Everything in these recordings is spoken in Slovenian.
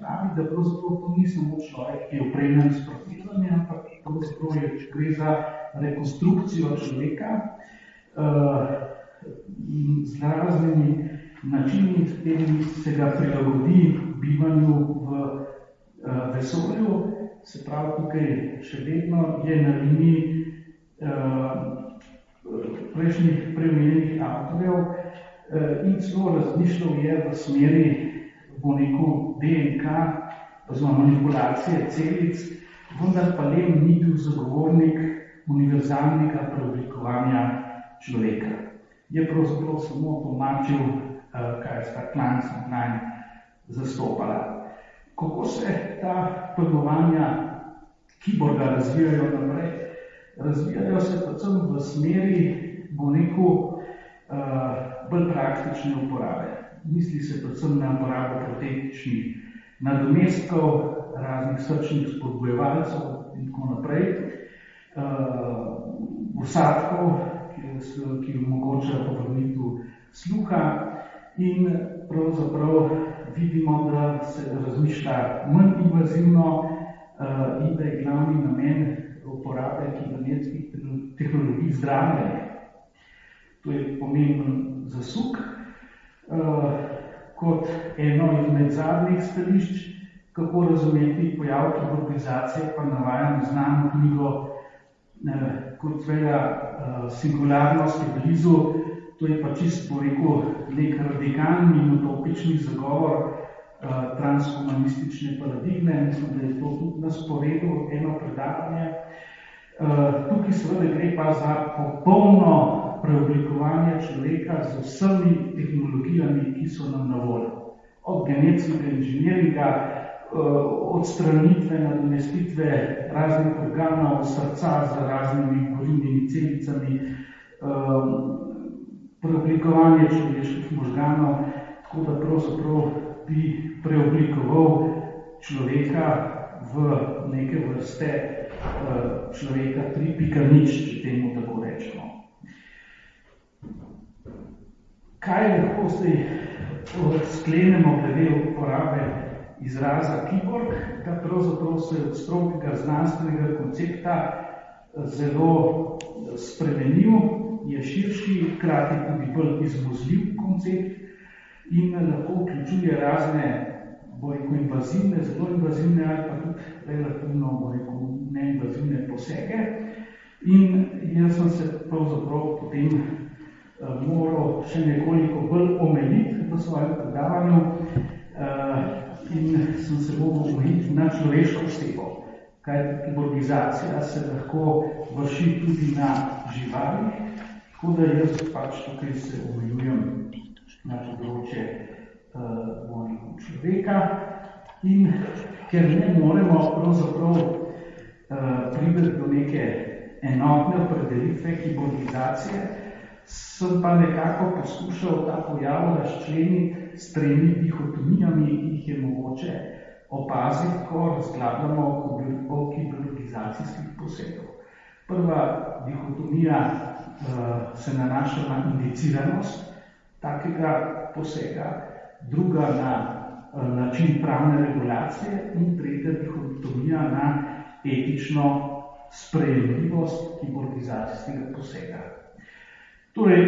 pravi, da pravzaprav to ni samo človek, ki je opremljen s protezami, ampak pravzaprav gre za rekonstrukcijo človeka z raznimi načini, s katerimi se ga prilagodi bivanju v vesolju. Se pravi, tukaj še vedno je na liniji prejšnjih preomenjenih avtorjev in celo razmišljal je v smeri DNK, oziroma manipulacije celic, vendar pa Lem ni bil zagovornik univerzalnega preoblikovanja človeka. Je pravzaprav samo tolmačil, kaj sta Clance in Klein zastopala. Kako se ta pojmovanja kiborga razvijajo naprej? Razvijajo se predvsem v smeri, bolj praktične uporabe. Misli se predvsem na uporabo protetičnih nadomestkov, raznih srčnih spodbujevalcev in tako naprej, vsadkov, ki omogočajo povrnitev sluha, in pravzaprav vidimo, da se razmišlja manj invazivno in da je glavni namen uporabe kibernetskih tehnologij zdravljenja. To je pomemben zasuk. Kot eno izmed zadnjih stališč, kako razumeti pojav kiborgizacije, pa navajam znano knjigo kot Singularnost je blizu. To je pa čisto nek radikalni in utopični zagovor transhumanistične paradigme. Mislim, da je to tudi na sporedu eno predavanje. Tukaj seveda gre pa za popolno preoblikovanje človeka z vsemi tehnologijami, ki so nam na voljo. Od genetskega inženiringa, odstranitve, nadomestitve raznih organov srca z raznimi gorivnimi celicami, preoblikovanje človeških možganov, tako da pravzaprav bi preoblikoval človeka v neke vrste človeka 3.0, če temu tako rečemo. Kaj lahko zdaj sklenemo glede uporabe izraza kiborg, da pravzaprav se od strogega znanstvenega koncepta zelo spremenil, je širši, hkrati tudi bolj izmuzljiv koncept in lahko vključuje razne invazivne, zelo invazivne ali pa tudi relativno neinvazivne posege. In jaz sem se pravzaprav potem moral še nekoliko bolj omejiti v svojem predavanju in sem se moral omejiti na človeško osebo. Kajti kiborgizacija se lahko vrši tudi na živalih, tako da jaz pač tukaj se omejujem na področje človeka. In ker ne moremo pravzaprav priti do neke enotne opredelitve kiborgizacije, sem pa nekako poskušal ta pojav razčleniti s tremi dihotomijami, ki jih je mogoče opaziti, ko razglabljamo o kiborgizacijskih posegov. Prva dihotomija se nanaša na indiciranost takega posega, druga na način pravne regulacije in tretja dihotomija na etično sprejemljivost kiborgizacijskega posega. Torej,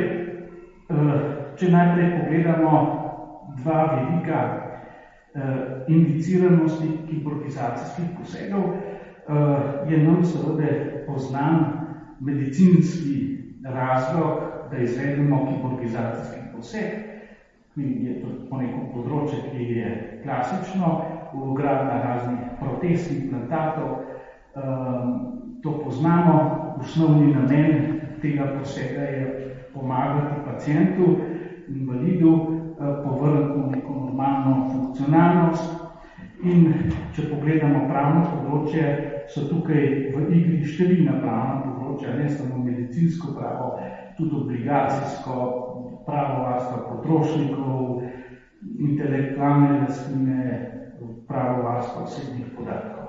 če najprej pogledamo dva vidika indiciranosti kiborgizacijskih posegov, je nam seveda poznan medicinski razlog, da izvedemo kiborgizacijski poseg. Je to po neko področje, ki je klasično, vgradnja raznih protez, implantatov. To poznamo, osnovni namen tega posega je pomagati pacientu, invalidu, povrniti neko normalno funkcionalnost. In če pogledamo pravno področje, so tukaj v igri številna pravna področja, ne samo medicinsko pravo, tudi obligacijsko, pravo varstva potrošnikov, intelektualne lastnine, pravo varstva osebnih podatkov.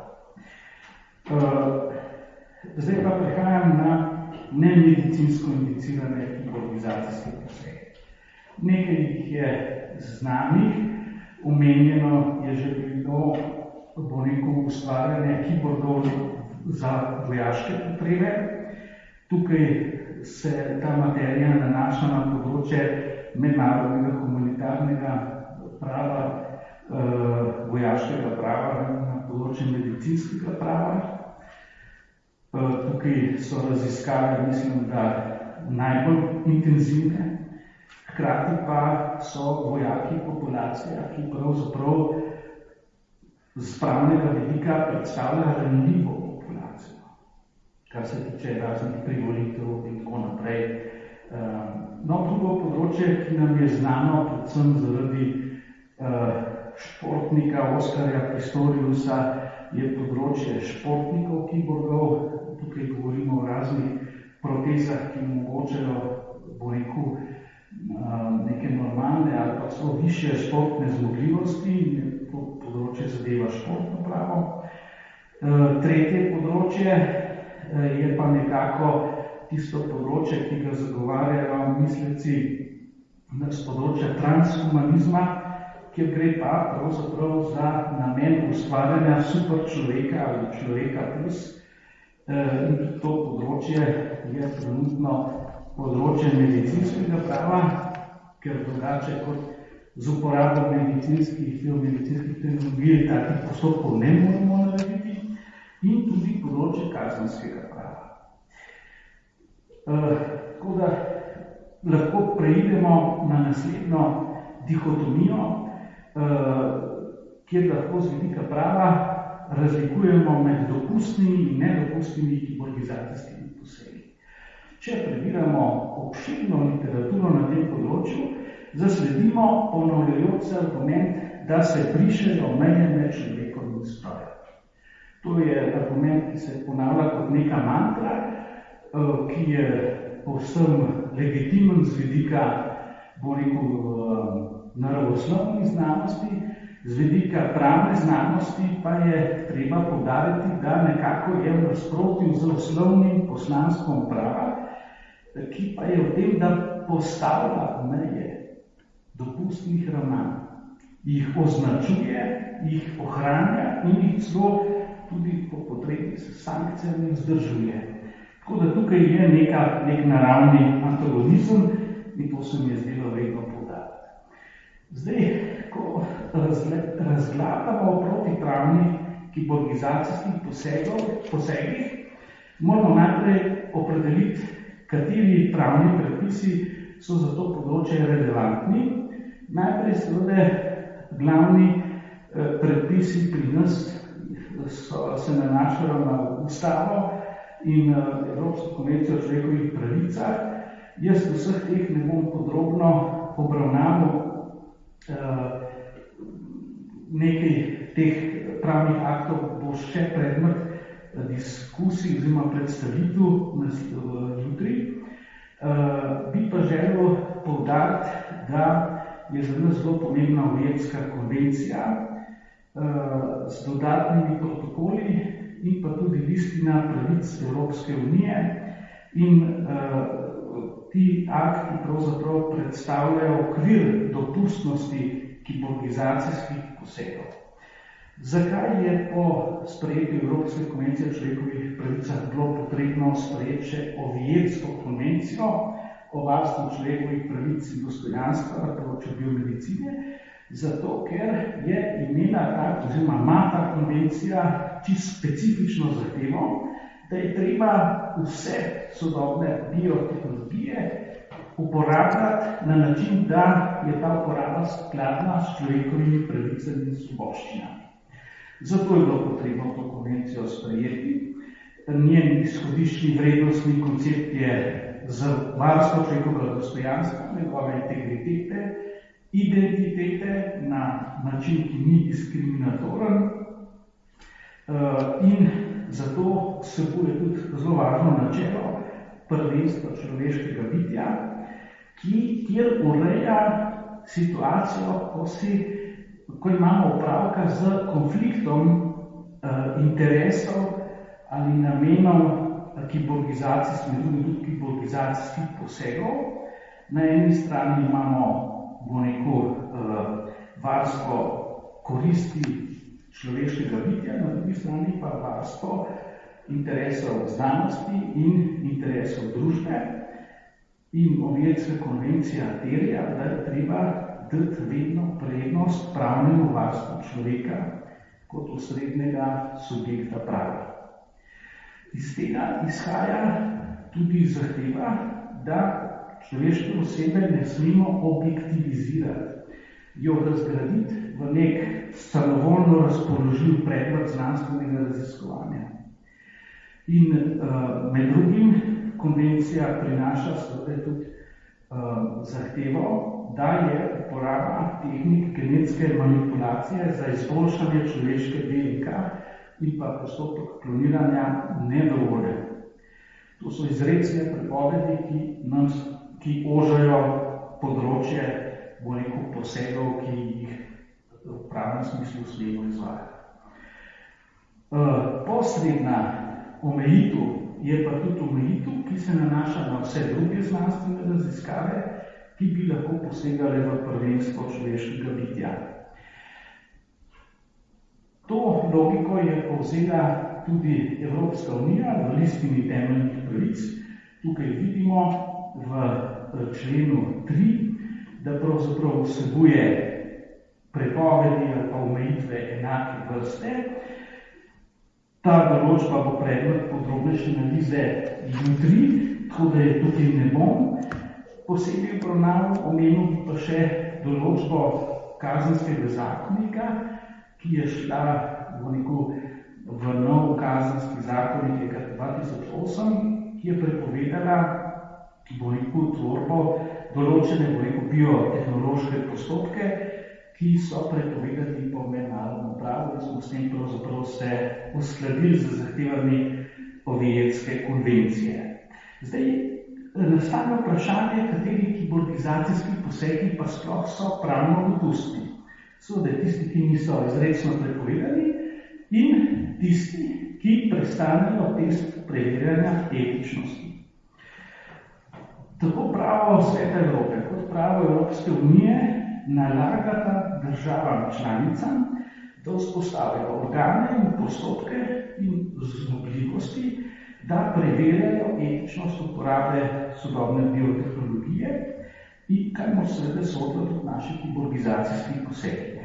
Zdaj pa prehajam na nemedicinsko indicirane kiborgizacijske posege. Nekaj jih je znanih, omenjeno je že bilo ustvarjanje kiborgov za vojaške potrebe. Tukaj se ta materija nanaša na področje mednarodnega humanitarnega prava, vojaškega prava, na področje medicinskega prava. Tukaj so raziskave, mislim, da najbolj intenzivne. Hkrati pa so vojaki populacija, ki pravzaprav z pravnega vidika predstavlja ranljivo populacijo, kar se tiče raznih privolitev in tako naprej. Drugo področje, ki nam je znano predvsem zaradi športnika Oskarja Pistoriusa, je področje športnikov kiborgov. Tukaj govorimo o raznih protezah, ki omogočajo, neke normalne ali pa celo višje športne zmogljivosti, to področje zadeva športno pravo. Tretje področje je pa nekako tisto področje, ki ga zagovarjajo misleci z področja transhumanizma, kjer gre pa pravzaprav za namen ustvarjanja super človeka ali človeka plus. In to področje je trenutno področje medicinskega prava, ker drugače kot z uporabo medicinskih tehnologij takih postopkov ne moremo narediti, in tudi področje kazenskega prava. Tako da lahko preidemo na naslednjo dihotomijo, kjer lahko z vidika prava razlikujemo med dopustnimi in nedopustnimi kiborgizacijskimi posegi. Če prebiramo obširno literaturo na tem področju, zasledimo ponavljajoč se argument, da se brišejo meje med človekom in strojem. To je argument, ki se ponavlja kot neka mantra, ki je povsem legitimen z vidika, naravoslovnih znanosti, z vidika pravne znanosti pa je treba poudariti, da nekako je v nasprotju z osnovnim poslanstvom prava, ki pa je v tem, da postavlja meje dopustnih ravnanj, jih označuje, jih ohranja in jih celo tudi po potrebi s sankcijami vzdržuje. Tako da tukaj je nek naravni antagonizem in to se mi je zdelo vredno poudariti. Zdaj, ko razglabljamo protipravnih kiborgizacijskih posegih, moramo najprej opredeliti, kateri pravni predpisi so za to področje relevantni. Najprej seveda glavni predpisi pri nas se nanašajo na Ustavo in Evropsko konvencijo o človekovih pravicah. Jaz vseh teh ne bom podrobno obravnaval. Nekaj teh pravnih aktov bo še predmet diskusij oziroma predstavitev jutri. Bi pa želel poudariti, da je za nas zelo pomembna Ojedska konvencija z dodatnimi protokoli in pa tudi listina pravic Evropske unije. In ti akti pravzaprav predstavljajo okvir dopustnosti kiborgizacijskih posegov. Zakaj je po sprejetju Evropske konvencije o človekovih pravicah bilo potrebno sprejeti še Ojedsko konvencijo o varstvu človekovih pravic in dostojanstva na področju biomedicine? Zato, ker je ima ta konvencija čisto specifično zahtevo, da je treba vse sodobne biotehnologije uporabljati na način, da je ta uporaba skladna s človekovimi pravicami in svoboščinami. Zato je bilo potrebno to konvencijo sprejeti. Njen izhodiščni vrednostni koncept je za varstvo človekovega dostojanstva, njegove integritete, identitete na način, ki ni diskriminatoren, in zato vsebuje tudi zelo važno načelo prvenstva človeškega bitja, kjer ureja situacijo, ko imamo opravka z konfliktom interesov ali namenov kiborgizacijskih posegov. Na eni strani imamo varstvo koristi človeškega bitja, na drugi strani pa varstvo interesov znanosti in interesov družbe. In Oviedska konvencija terja, da je treba dati vedno prednost pravnemu varstvu človeka kot osrednjega subjekta prava. Iz tega izhaja tudi zahteva, da človeške osebe ne smemo objektivizirati, jo razgraditi v nek samovoljno razpoložljiv predmet znanstvenega raziskovanja. In med drugim konvencija prinaša tudi zahtevo, da je uporaba tehnik genetske manipulacije za izboljšanje človeške DNK in pa postopek kloniranja nedovoljen. To so izrecne prepovedi, ki ožajo področje posegov, ki jih v pravnem smislu smemo izvajati. Posredna omejitev je pa tudi omejitev, ki se nanaša na vse druge znanstvene raziskave, ki bi lahko posegale v prvenstvo človeškega bitja. To logiko je povzela tudi Evropska unija v listini temeljnih pravic. Tukaj vidimo v členu 3, da pravzaprav vsebuje prepovedi ali pa omejitve enake vrste. Ta določba bo predmet podrobnejše analize jutri, tako da je tukaj ne bom posebej obravnaval, omenil bi pa še določbo kazenskega zakonika, ki je šla v nov kazenski zakonik leta 2008, ki je prepovedala tvorbo določene biotehnološke postopke, ki so prepovedani po mednarodnem pravu, in smo s tem pravzaprav se uskladili z zahtevami Oviedske konvencije. Zdaj, nastane vprašanje, kateri kiborgizacijski posegi pa sploh so pravno dopustni. Seveda tisti, ki niso izrecno prepovedani, in tisti, ki prestanejo test preverjanja etičnosti. Tako pravo Sveta Evrope kot pravo Evropske unije nalagata državam članicam, da vzpostavijo organe in postopke in zmogljivosti, da preverjajo etičnost uporabe sodobne biotehnologije in kamor seveda sodijo tudi naši kiborgizacijski posegi.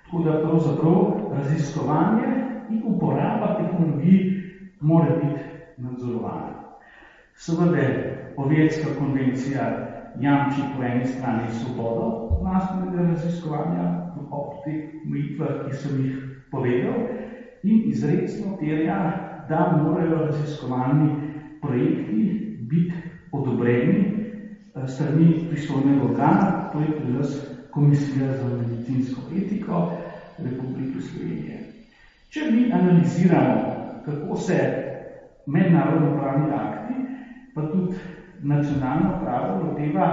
Tako da pravzaprav raziskovanje in uporaba tehnologij mora biti nadzorovana. Seveda Oviedska konvencija jamči po eni strani svobodo znanstvenega raziskovanja ob teh omejitvah, ki sem jih povedal, in izrecno terja, da morajo raziskovalni projekti biti odobreni strani pristojnega organa, to je pri nas Komisija za medicinsko etiko Republike Slovenije. Če mi analiziramo, kako se mednarodnopravni akti, pa tudi nacionalno pravo loteva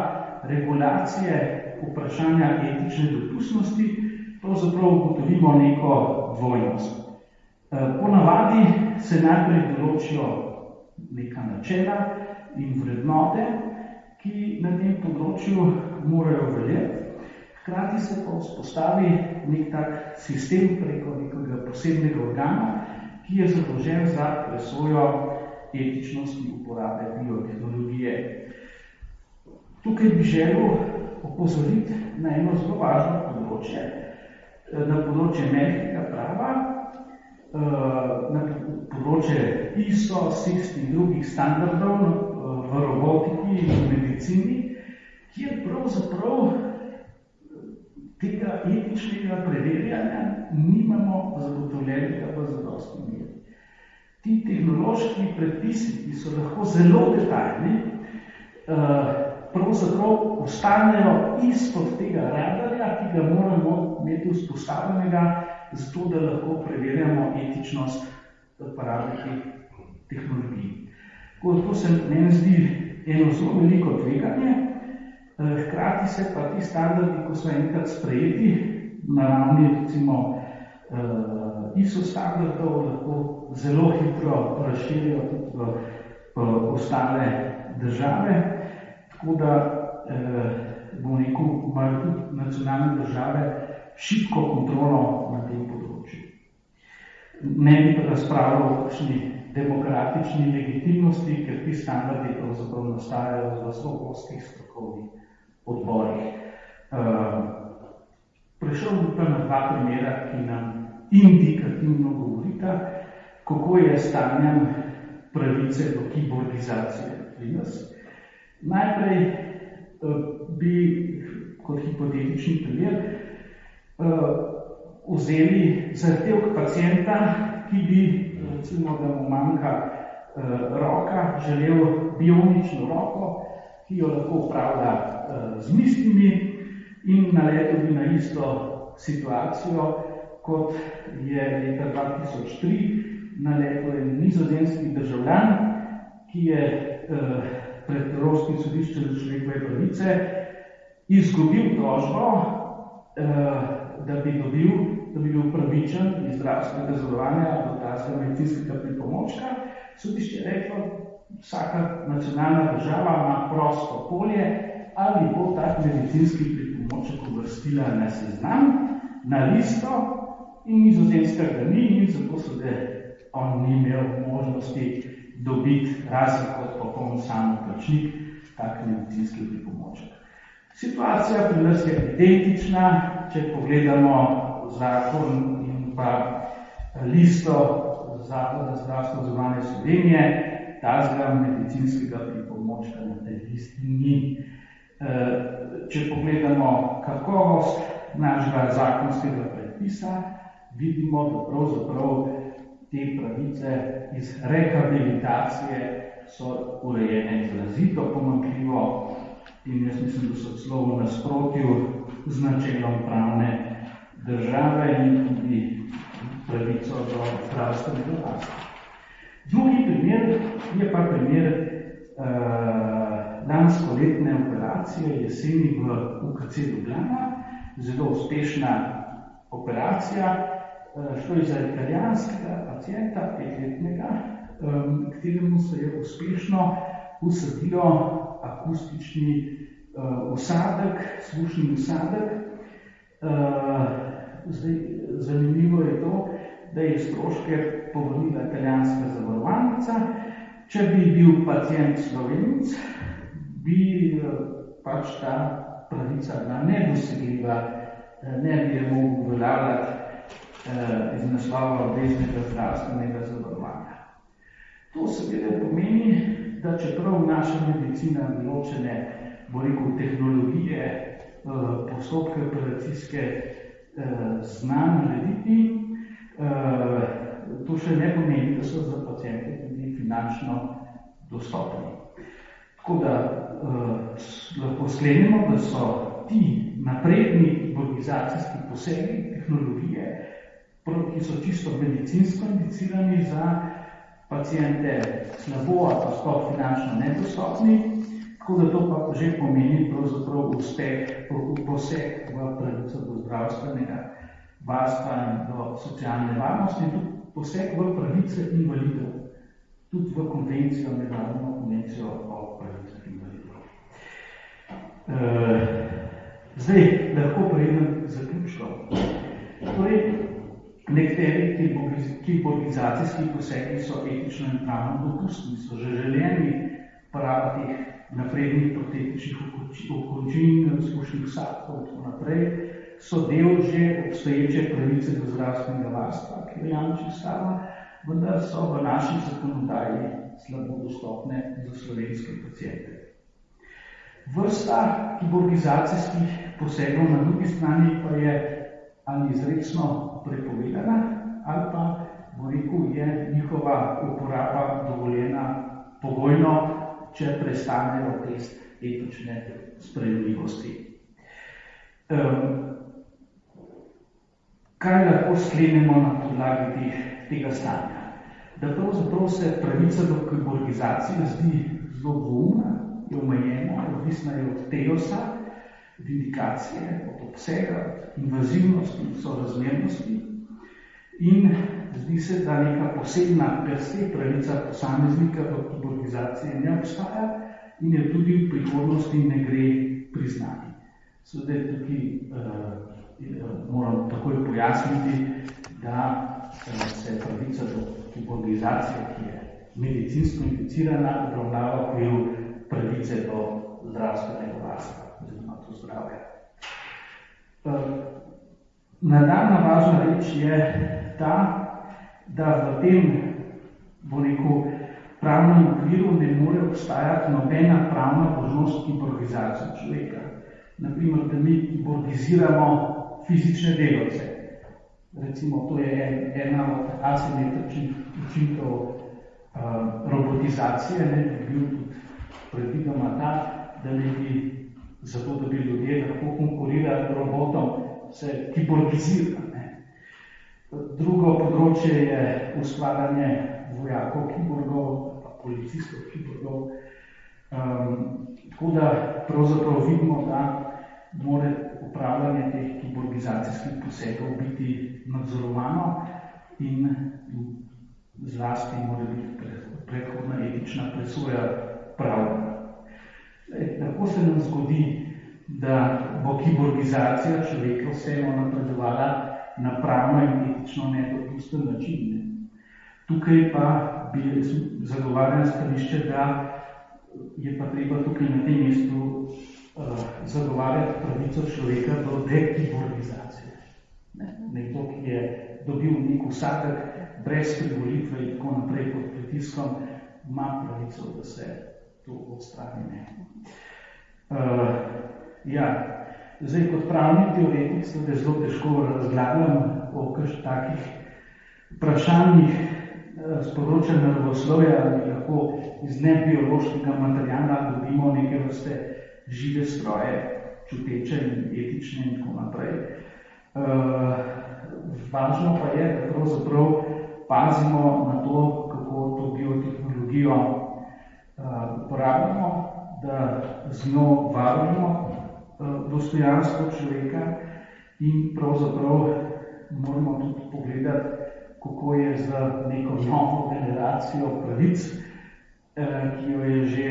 regulacije vprašanja etične dopustnosti, pravzaprav ugotovimo neko dvojnost. Ponavadi se najprej določijo neka načela in vrednote, ki na tem področju morajo veljati. Hkrati se pa vzpostavi nek tak sistem preko nekega posebnega organa, ki je zadolžen za presojo etičnosti uporabe biotehnologije. Tukaj bi želel opozoriti na eno zelo važno področje, na področje mehkega prava, na področje ISO, SIST in drugih standardov v robotiki in medicini, kjer pravzaprav tega etičnega preverjanja nimamo zagotovljenega v zadostni meri. Ti tehnološki predpisi, ki so lahko zelo detaljni, pravzaprav ostanejo izpod tega radarja, ki ga moramo imeti vzpostavljenega, zato da lahko preverjamo etičnost uporabe teh tehnologij. To se meni zdi eno zelo veliko tveganje, hkrati se pa ti standardi, ko so enkrat sprejeti na ravni recimo ISO standardov, lahko zelo hitro razširijo tudi v ostale države, tako da imajo tudi nacionalne države šibko kontrolo na tem področju. ne bi razpravljal o kakšni demokratični legitimnosti, ker ti standardi pravzaprav nastajajo v zelo ozkih strokovnih odborih. Prešel bi pa na dva primera, ki nam indikativno govorita, kako je stanjem pravice do kiborgizacije pri nas. Najprej bi kot hipotetični primer vzeli zahtevek pacienta, ki bi, recimo, da mu manjka roka, želel bionično roko, ki jo lahko upravlja z mislimi in naletel bi na isto situacijo, kot je leta 2003 naletel en nizozemski državljan, ki je pred Evropskim sodiščem za človekove pravice izgubil tožbo, da bi bil upravičen iz zdravstvenega zavarovanja do takega medicinskega pripomočka. Sodišče je reklo, vsaka nacionalna država ima prosto polje, ali bo tak medicinski pripomoček uvrstila na seznam, na listo, in Nizozemska ga ni, in zato seveda on ni imel možnosti dobiti, razen kot popoln samoplačnik, tak medicinski pripomoček. Situacija pri nas je identična, če pogledamo zakon in pa listo Zavoda za zdravstveno zavarovanje Slovenije, tazga medicinskega pripomočka na tej listi ni. Če pogledamo kakovost našega zakonskega predpisa, vidimo, da pravzaprav te pravice iz rehabilitacije so urejene izrazito pomanjkljivo in jaz mislim, da so celo v nasprotju z načelom pravne države in tudi pravico do zdravstvenega varstva. Drugi primer je pa primer lanskoletne operacije jeseni v UKC Ljubljana, zelo uspešna operacija. Šlo je za italijanskega pacienta, 5-letnega, kateremu se je uspešno usadilo akustični usadek, slušni usadek. Zanimivo je to, da je stroške povrnila italijanska zavarovalnica. Če bi bil pacient Slovenec, bi pač ta pravica bila nedosegljiva, ne bi je mogel uveljavljati iz naslova obveznega zdravstvenega zavarovanja. To seveda pomeni, da čeprav naša medicina določene, tehnologije, postopke operacijske zna narediti, to še ne pomeni, da so za paciente tudi finančno dostopni. Tako da lahko sklenemo, da so ti napredni kiborgizacijski posegi tehnologije, ki so čisto medicinsko indicirani za paciente slabo ali pa sploh finančno nedostopni, tako da to pa že pomeni pravzaprav poseg v pravico do zdravstvenega varstva in do socialne varnosti in tudi poseg v pravice invalidov, tudi v konvencijo, mednarodno konvencijo o pravicah invalidov. Zdaj, lahko prejdem zaključno. Torej, nekateri kiborgizacijski posegi so etično in pravno dopustni, so že želeni uporaba teh naprednih protetičnih okončin, slušnih vsadkov in tako naprej, so del že obstoječe pravice do zdravstvenega varstva, ki jo jamči ustava, vendar so v naši zakonodaji slabo dostopne za slovenske paciente. Vrsta kiborgizacijskih posegov na drugi strani pa je ali izrecno prepovedana, ali pa, je njihova uporaba dovoljena pogojno, če prestanejo test etične sprejemljivosti. Kaj lahko sklenemo na podlagi tega stanja? Da pravzaprav se pravica do kiborgizacije zdi zelo dvoumna, je omejena, odvisna je od teosa, vindikacije, od obsega, invazivnosti in sorazmernosti in zdi se, da neka posebna per se pravica posameznika do kiborgizacije ne obstaja in je tudi v prihodnosti ne gre priznati. Seveda tukaj moram takoj pojasniti, da se pravica do kiborgizacije, ki je medicinsko inficirana, obravnava v okviru pravice do zdravstvenega varstva oziroma do zdravja. Nadaljnja važna reč je ta, da v tem, bo rekel, pravnem okviru ne more obstajati nobena pravna možnost kiborgizacije človeka. Naprimer, da mi kiborgiziramo fizične delavce. Recimo, to je ena od asimetričnih učinkov robotizacije, ne bi bil tudi predvidoma ta, da ne bi, zato da bi ljudje lahko konkurirali robotom, se kiborgizira. Drugo področje je ustvarjanje vojakov kiborgov, pa policistov kiborgov. Tako da pravzaprav vidimo, da mora upravljanje teh kiborgizacijskih posegov biti nadzorovano in zlasti mora biti predhodna etična presoja pravljena. Lahko se nam zgodi, da bo kiborgizacija človeka vseeno napredovala na pravno in etično nedopusten način. Tukaj pa bi zagovarjal stališče, da je pa treba tukaj na tem mestu zagovarjati pravico človeka do dekiborgizacije. Nekdo, ki je dobil nek vsadek brez privolitve in tako naprej pod pritiskom, ima pravico, da se to odstrani. Zdaj, kot pravni teoretik seveda zelo težko razglabljam o kakšnih takih vprašanjih z področja naravoslovja, ali lahko iz nebiološkega materiala dobimo neke vrste žive stroje, čuteče in etične in tako naprej. Važno pa je, da pravzaprav pazimo na to, kako to biotehnologijo uporabljamo, da z njo varujemo dostojanstvo človeka in pravzaprav moramo tudi pogledati, kako je z neko novo generacijo pravic, ki jo je že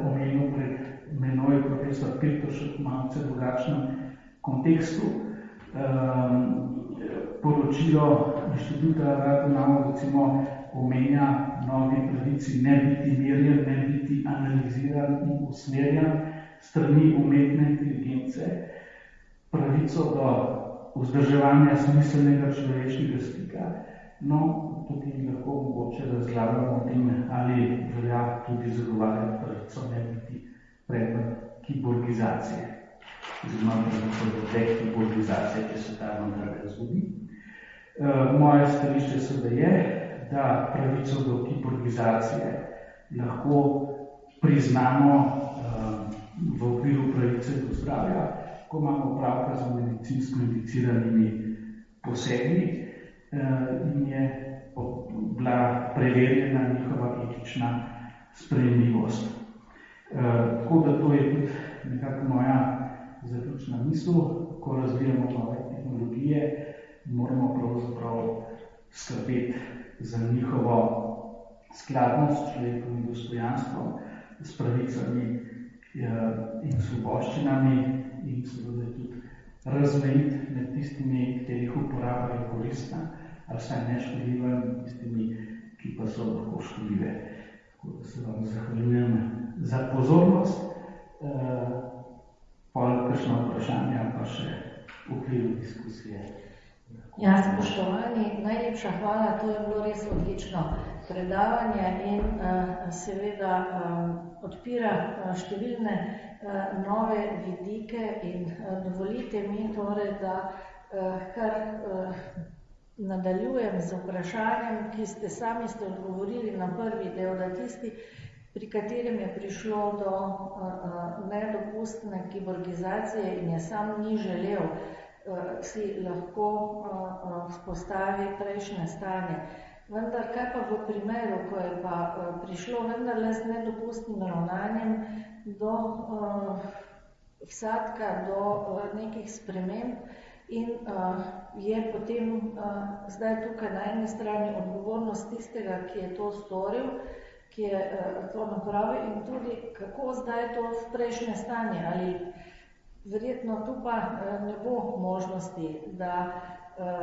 omenil pred menoj profesor Pirtošek v malce drugačnem kontekstu. Poročilo Inštituta Radonau recimo omenja novi pravici ne biti merjen, ne biti analiziran in usmerjan strani umetne inteligence, pravico do vzdrževanja smiselnega človeškega stika. No, tukaj lahko mogoče razglabljamo o tem, ali velja tudi zagovarjati pravico ne biti predmet kiborgizacije, oziroma pravico do dekiborgizacije, če se ta vendarle zgodi. Moje stališče seveda je, da pravico do kiborgizacije lahko priznamo v okviru pravice do zdravja, ko imamo opravka z medicinsko indiciranimi posegi in je bila preverjena njihova etična sprejemljivost. Tako da to je tudi nekako moja zaključna misel, ko razvijamo nove tehnologije, moramo pravzaprav skrbeti za njihovo skladnost s človekovim dostojanstvom, s pravicami in svoboščinami in seveda tudi razmejiti med tistimi, katerih uporaba je koristna, ali vsaj neškodljiva, in tistimi, ki pa so lahko škodljive. Tako da se vam zahvaljujem za pozornost, kakšno vprašanje pa še v okviru diskusije. Ja, spoštovani, najlepša hvala, to je bilo res odlično predavanje in seveda odpira številne nove vidike in dovolite mi torej, da kar nadaljujem z vprašanjem, ki ste sami odgovorili na prvi del, da tisti, pri katerem je prišlo do nedopustne kiborgizacije in je sam ni želel, si lahko vzpostavi prejšnje stanje. Vendar kaj pa v primeru, ko je pa prišlo vendarle z nedopustnim ravnanjem do vsadka, do nekih sprememb in je potem zdaj tukaj na eni strani odgovornost tistega, ki je to storil, ki je to napravil in tudi kako zdaj to v prejšnje stanje, ali verjetno tu pa ne bo možnosti, da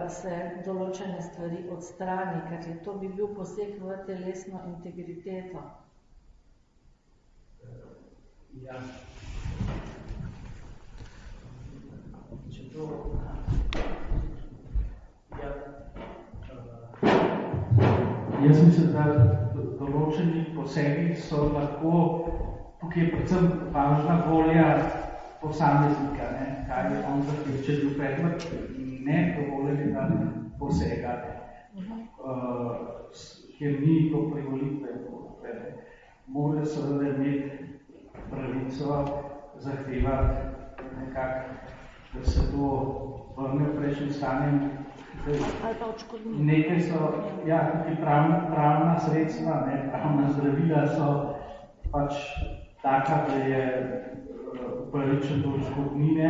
se določene stvari odstrani, ker to bi bil poseg v telesno integriteto. Ja. Če to... Ja. Jaz mislim, da določeni posegi so lahko, tukaj je predvsem važna volja posameznika, ne, kaj je on zahtev, če bil predmet nedovoljenega posega, kjer ni to privolitve, mora seveda imeti pravico zahtevati nekako, da se to vrne v prejšnjem stanjem. Nekaj so, ja, tukaj pravna sredstva, ne, pravna zdravila so pač taka, da je upravičen do odškodnine.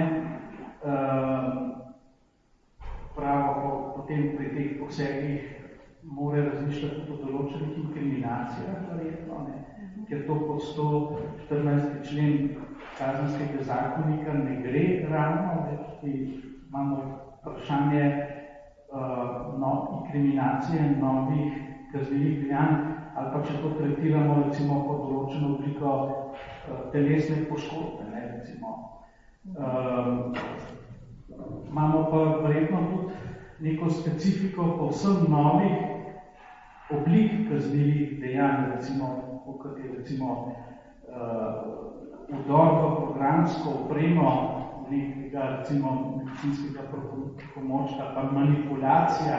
Pravo potem pri teh posegih mora razmišljati tudi o določenih inkriminacijah, verjetno, ne, ker to pod 114. člen Kazenskega zakonika ne gre ravno, imamo vprašanje inkriminacije novih kaznivih dejanj, ali pa če to tretiramo recimo pod določeno obliko telesne poškodbe, ne, recimo. Imamo pa verjetno tudi neko specifiko povsem novih oblik kaznivih dejanj, recimo, kot je recimo vdor v programsko opremo nekega, recimo, medicinskega pomočka, pa manipulacija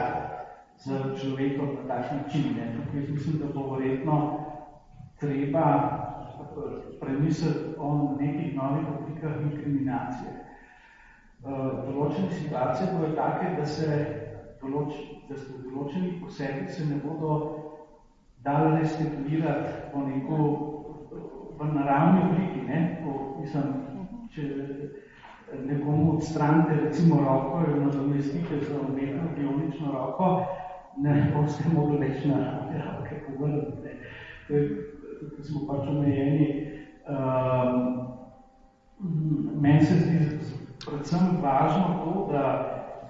z človekom na tak način. Tukaj mislim, da bo verjetno treba premisliti o nekih novih oblikah inkriminacije. Določene situacije bodo take, da se določeni posegi se ne bodo dali restituirati po neko v naravni obliki, ne? Mislim, če nekomu odstranite recimo roko ali nadomestite za umetno bionično roko, ne boste mogli več na roke povrniti. Tukaj smo pač omejeni. Meni se zdi predvsem važno to, da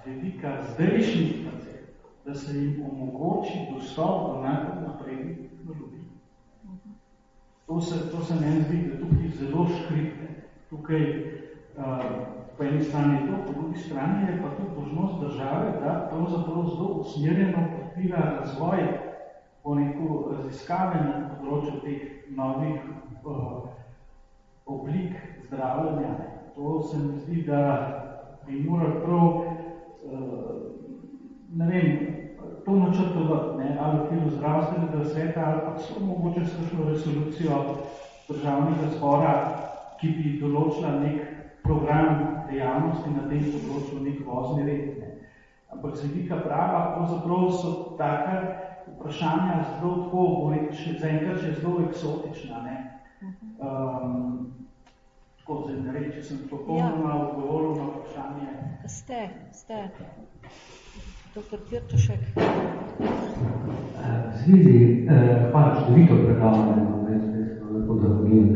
z vidika zdajšnjih pacientov, da se jim omogoči dostop do najbolj naprednih tehnologij. To se meni zdi, da tukaj zelo škripne. Tukaj po eni strani je to, po drugi strani je pa tudi dolžnost države, da pravzaprav zelo usmerjeno podpira razvoj po neko raziskave na področju teh novih oblik zdravljenja. To se mi zdi, da bi morali prav, ne vem, to načrtovati, ali v okviru zdravstvenega sveta, ali pa so mogoče s kakšno resolucijo državnega zbora, ki bi določila nek program dejavnosti na tem področju, nek vozni red. Ampak z vidika prava, pravzaprav so taka vprašanja zelo tako, zaenkrat še zelo eksotična. Tako zdaj ne reči, če sem popolnoma odgovoril na vprašanje. Ste. Dr. Pirtušek. Zvidi, hvala čudovito predavanje, lepo zahvaljujem.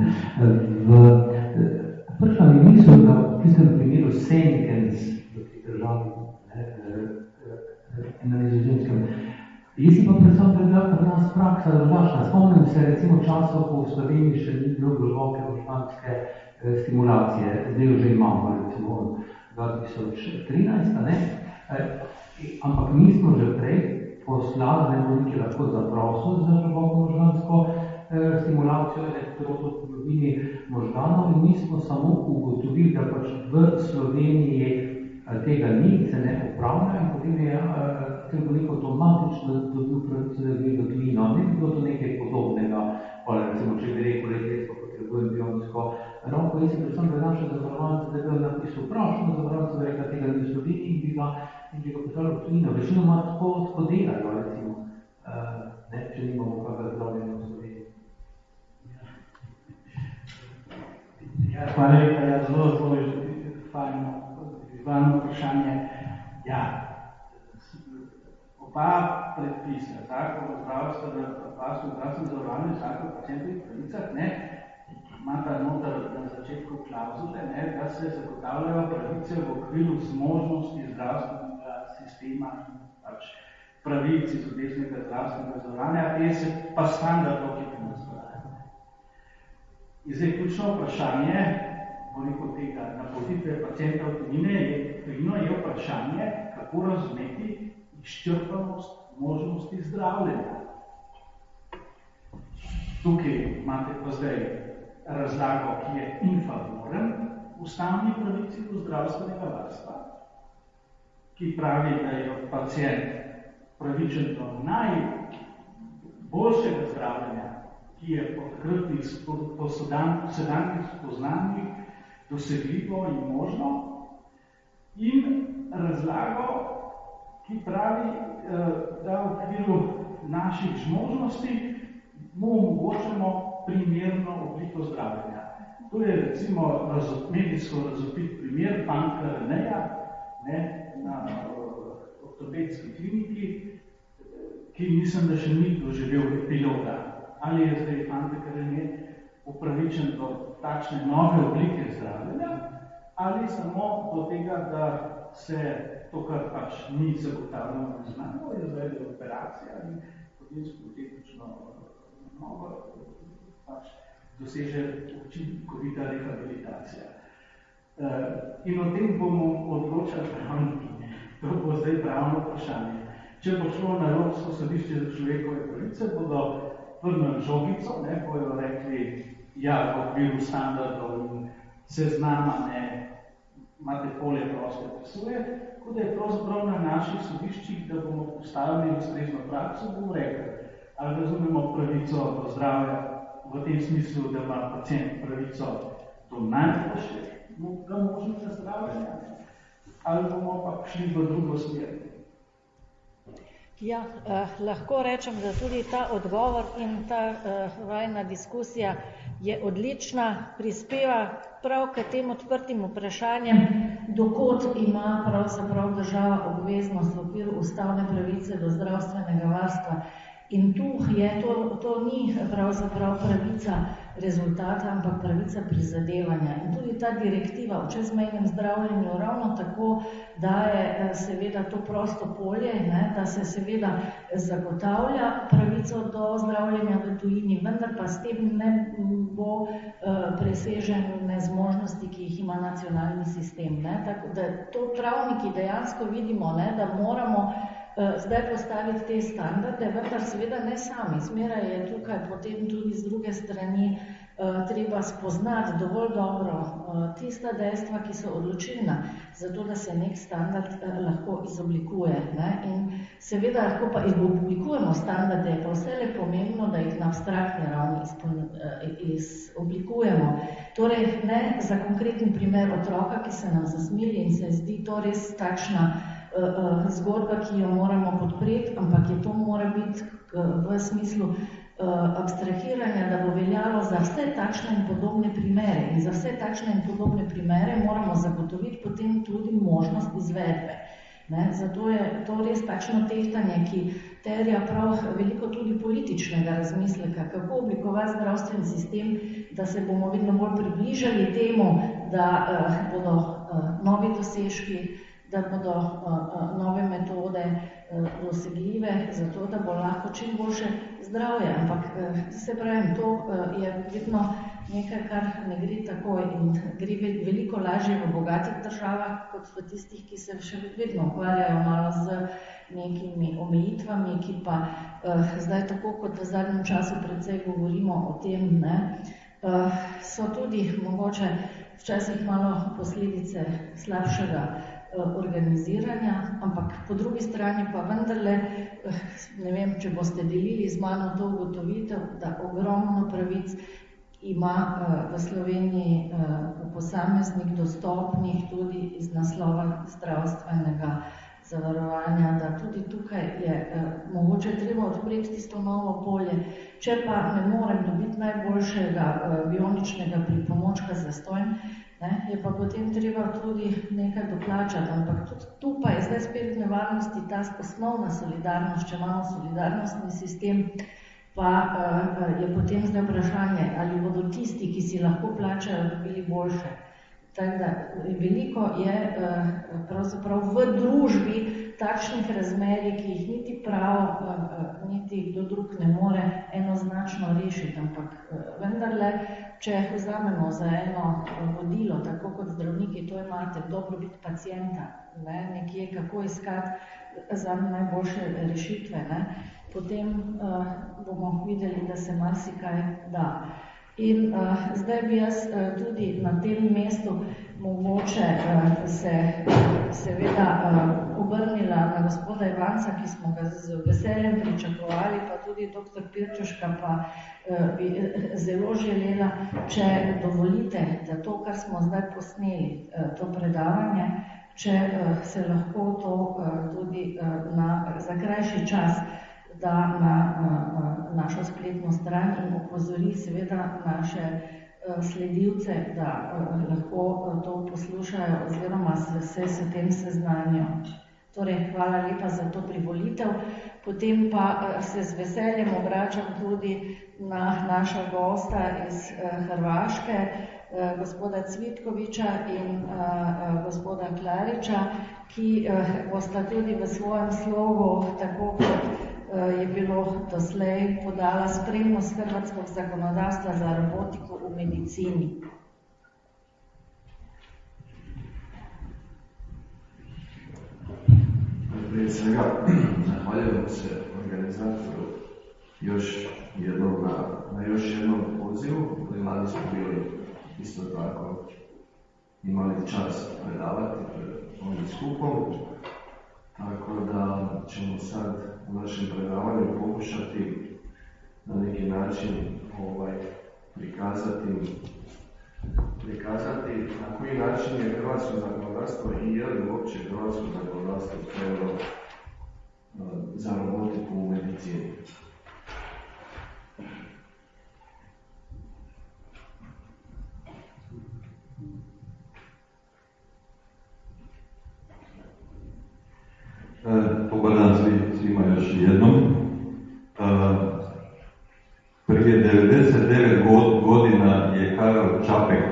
Prva mi misel, da v tistem primeru Senkens v tej državi, na Nizozemskem, jaz si pa predvsem predal, da nas praksa drugačna. Spomnim se recimo časov, ko v Sloveniji še ni bilo globoke možganske stimulacije, zdaj jo že imamo, recimo od 2013, ne? Ampak mi smo že prej poslali bolnike lahko zaprosil za globoko možgansko stimulacijo elektrodoplobini možganov in mi smo samo ugotovili, da pač v Sloveniji tega ni, se ne upravlja in potem je tem bolnik avtomatično dobil pravico, da gre v tujino. Ne bi bilo to nekaj podobnega, recimo, če bi rekel, jaz pa potrebujem bionsko roko, jaz si predvsem, da naša zavarovalnica, da bi napisal prošnjo, zavarovalnica bi rekla, tega ni v Sloveniji in bi ga poslali v tujino. Večinoma tako delajo, recimo, če nimamo kakega zdravljenja v Sloveniji. Hvala lepa, zelo fajno vprašanje. Ja, oba predpisa, zakon o zdravstvenem zavarovanju, zakon o pacientovih pravicah, imata noter na začetku klauzule, da se zagotavljajo pravice v okviru zmožnosti zdravstvenega sistema. sistema in pač pravic iz obveznega zdravstvenega zavarovanja, je se pa standardov, ki temu zavajajo. In zdaj ključno vprašanje, koliko tega napotitve pacienta v tujino je vprašanje, kako razumeti izčrpanost možnosti zdravljenja. Tukaj imate pa zdaj razlago, ki je infavoren ustavni pravici do zdravstvenega varstva, ki pravi, da je pacient pravičen do najboljšega zdravljenja, ki je po takratnih, po sedanjih spoznanjih dosegljivo in možno, in razlago, ki pravi, da v okviru naših zmožnosti mu omogočamo primerno obliko zdravljenja. To je recimo medijsko razvpit primer fantka Reneja na ortopedski kliniki, ki mislim, da še ni doživel epiloga. Ali je zdaj fantek Rene upravičen do takšne nove oblike zdravljenja, ali samo do tega, da se to, kar pač ni zagotavljeno znano, je zdaj operacija in potem tehnično novo pač doseže učinkovita rehabilitacija. In o tem bomo odločali pravniki. To bo zdaj pravno vprašanje. Če bo šlo na Evropsko sodišče za človekove pravice, bodo vrnili žogico, bojo rekli, ja, v okviru standardov in seznama imate polje proste presoje, tako da je pravzaprav na naših sodiščih, da bomo postavili ustrezno prakso, bomo rekli, ali razumemo pravico do zdravja v tem smislu, da ima pacient pravico do najboljšega možnega zdravljenja, ali bomo pa šli v drugo smer. Ja, lahko rečem, da tudi ta odgovor in ta vajna diskusija je odlična, prispeva prav k tem odprtim vprašanjem, dokot ima pravzaprav država obveznost v okviru ustavne pravice do zdravstvenega varstva. In tu je, to ni pravzaprav pravica rezultata, ampak pravica prizadevanja. In tudi ta direktiva o čezmejnem zdravljenju ravno tako daje seveda to prosto polje, da se seveda zagotavlja pravico do zdravljenja v tujini, vendar pa s tem ne bo presežene zmožnosti, ki jih ima nacionalni sistem. Tako da to pravniki dejansko vidimo, da moramo zdaj postaviti te standarde, vendar seveda ne sami. Zmeraj je tukaj potem tudi z druge strani treba spoznati dovolj dobro tista dejstva, ki so odločilna, zato da se nek standard lahko izoblikuje. In seveda lahko pa izoblikujemo standarde, je pa vse pomembno, da jih na abstraktni ravni izoblikujemo. Torej, ne za konkreten primer otroka, ki se nam zasmili in se zdi to res takšna zgodba, ki jo moramo podpreti, ampak je to mora biti v smislu abstrahiranja, da bo veljalo za vse takšne in podobne primere. In za vse takšne in podobne primere moramo zagotoviti potem tudi možnost izvedbe. Zato je to res takšno tehtanje, ki terja prav veliko tudi političnega razmisleka, kako oblikovati zdravstveni sistem, da se bomo vedno bolj približali temu, da bodo novi dosežki, da bodo nove metode dosegljive, zato da bo lahko čim boljše zdravje. Ampak se pravim, to je vedno nekaj, kar ne gre takoj in gre veliko lažje v bogatih državah, kot v tistih, ki se še vedno ukvarjajo malo z nekimi omejitvami, ki pa zdaj tako, kot v zadnjem času precej govorimo o tem, so tudi mogoče včasih malo posledice slabšega organiziranja, ampak po drugi strani pa vendarle, ne vem, če boste delili z mano to ugotovitev, da ogromno pravic ima v Sloveniji posameznik dostopnih tudi iz naslova zdravstvenega zavarovanja, da tudi tukaj je mogoče treba odpreti tisto novo polje. Če pa ne morem dobiti najboljšega bioničnega pripomočka zastonj, je pa potem treba tudi nekaj doplačati, ampak tudi tu pa je zdaj spet v nevarnosti ta osnovna solidarnost, če imamo solidarnostni sistem, pa je potem zdaj vprašanje, ali bodo tisti, ki si lahko plačajo, dobili boljše. Tako da veliko je pravzaprav v družbi takšnih razmerij, ki jih niti pravo, niti kdo drug ne more enoznačno rešiti, ampak vendarle, če vzamemo za eno vodilo, tako kot zdravniki, to imate dobrobit pacienta, nekje kako iskati za najboljše rešitve, potem bomo videli, da se marsikaj da. In zdaj bi jaz tudi na tem mestu mogoče se seveda obrnila na gospoda Ivanca, ki smo ga z veseljem pričakovali, pa tudi dr. Pirčuška pa bi zelo želela, če dovolite, da to, kar smo zdaj posneli, to predavanje, če se lahko to tudi za krajši čas da na našo spletno stran in opozori seveda naše sledilce, da lahko to poslušajo oziroma se s tem seznanijo. Torej, hvala lepa za to privolitev. Potem pa se z veseljem obračam tudi na naša gosta iz Hrvaške, gospoda Cvitkoviča in gospoda Klariča, ki bosta tudi v svojem slogu, tako kot je bilo doslej, podala spremnost hrvatskog zakonodavstva za robotiko v medicini. Prije svega, zahvaljujemo se organizatoru još jednom na još jednom pozivu. Mladi smo bili isto tako imali čast predavati pred ovim skupom. Tako da ćemo sad u našem predavanju pokušati na neki način prikazati na koji način je hrvatsko zakonodavstvo i je li uopće hrvatsko zakonodavstvo spremno za robotiku u medicini. Dobar dan svima još jednom. Prije 99 godina je Karel Čapek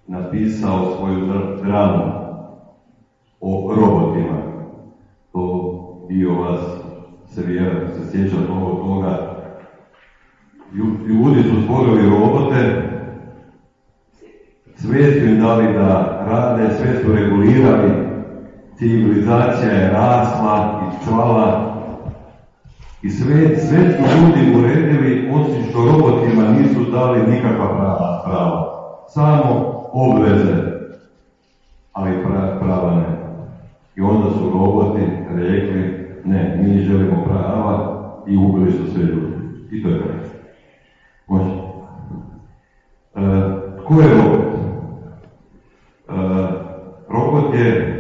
napisao svoju dramu o robotima. To dio vas se sjeća toga. Ljudi su stvorili robote, sve su im dali da rade, sve su regulirali, civilizacija je rasla i cvala i sve su ljudi uredili, osim što robotima nisu dali nikakva prava. Samo obveze, ali prava ne. I onda su roboti rekli, ne, mi želimo prava i ubili su sve ljudi. I to je kraj. Može. Tko je robot? Robot je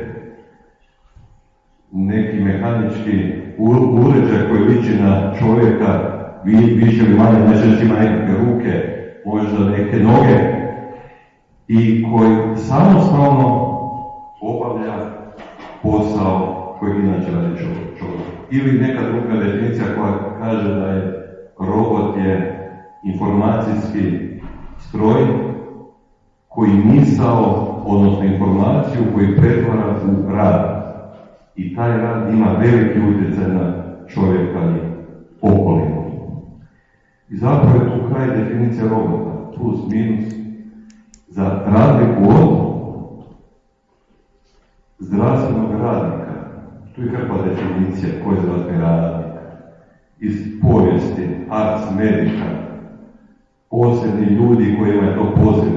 neki mehanički uređaj koji liči na čovjeka, više ili manje, znači ima nekakve ruke, možda neke noge, i koji samostalno obavlja posao koji inače radi čovjek. Ili neka druga definicija koja kaže da je robot je informacijski stroj koji misao, odnosno informaciju koji pretvara u rad. I taj rad ima veliki utjecaj na čovjeka i okolinu. I zapravo je tu kraj definicija robota, plus, minus, za razliku od zdravstvenog radnika. Tu je hrpa definicija koji je zdravstveni radnik. Iz povijesti, ars medica, posebni ljudi kojima je to poziv,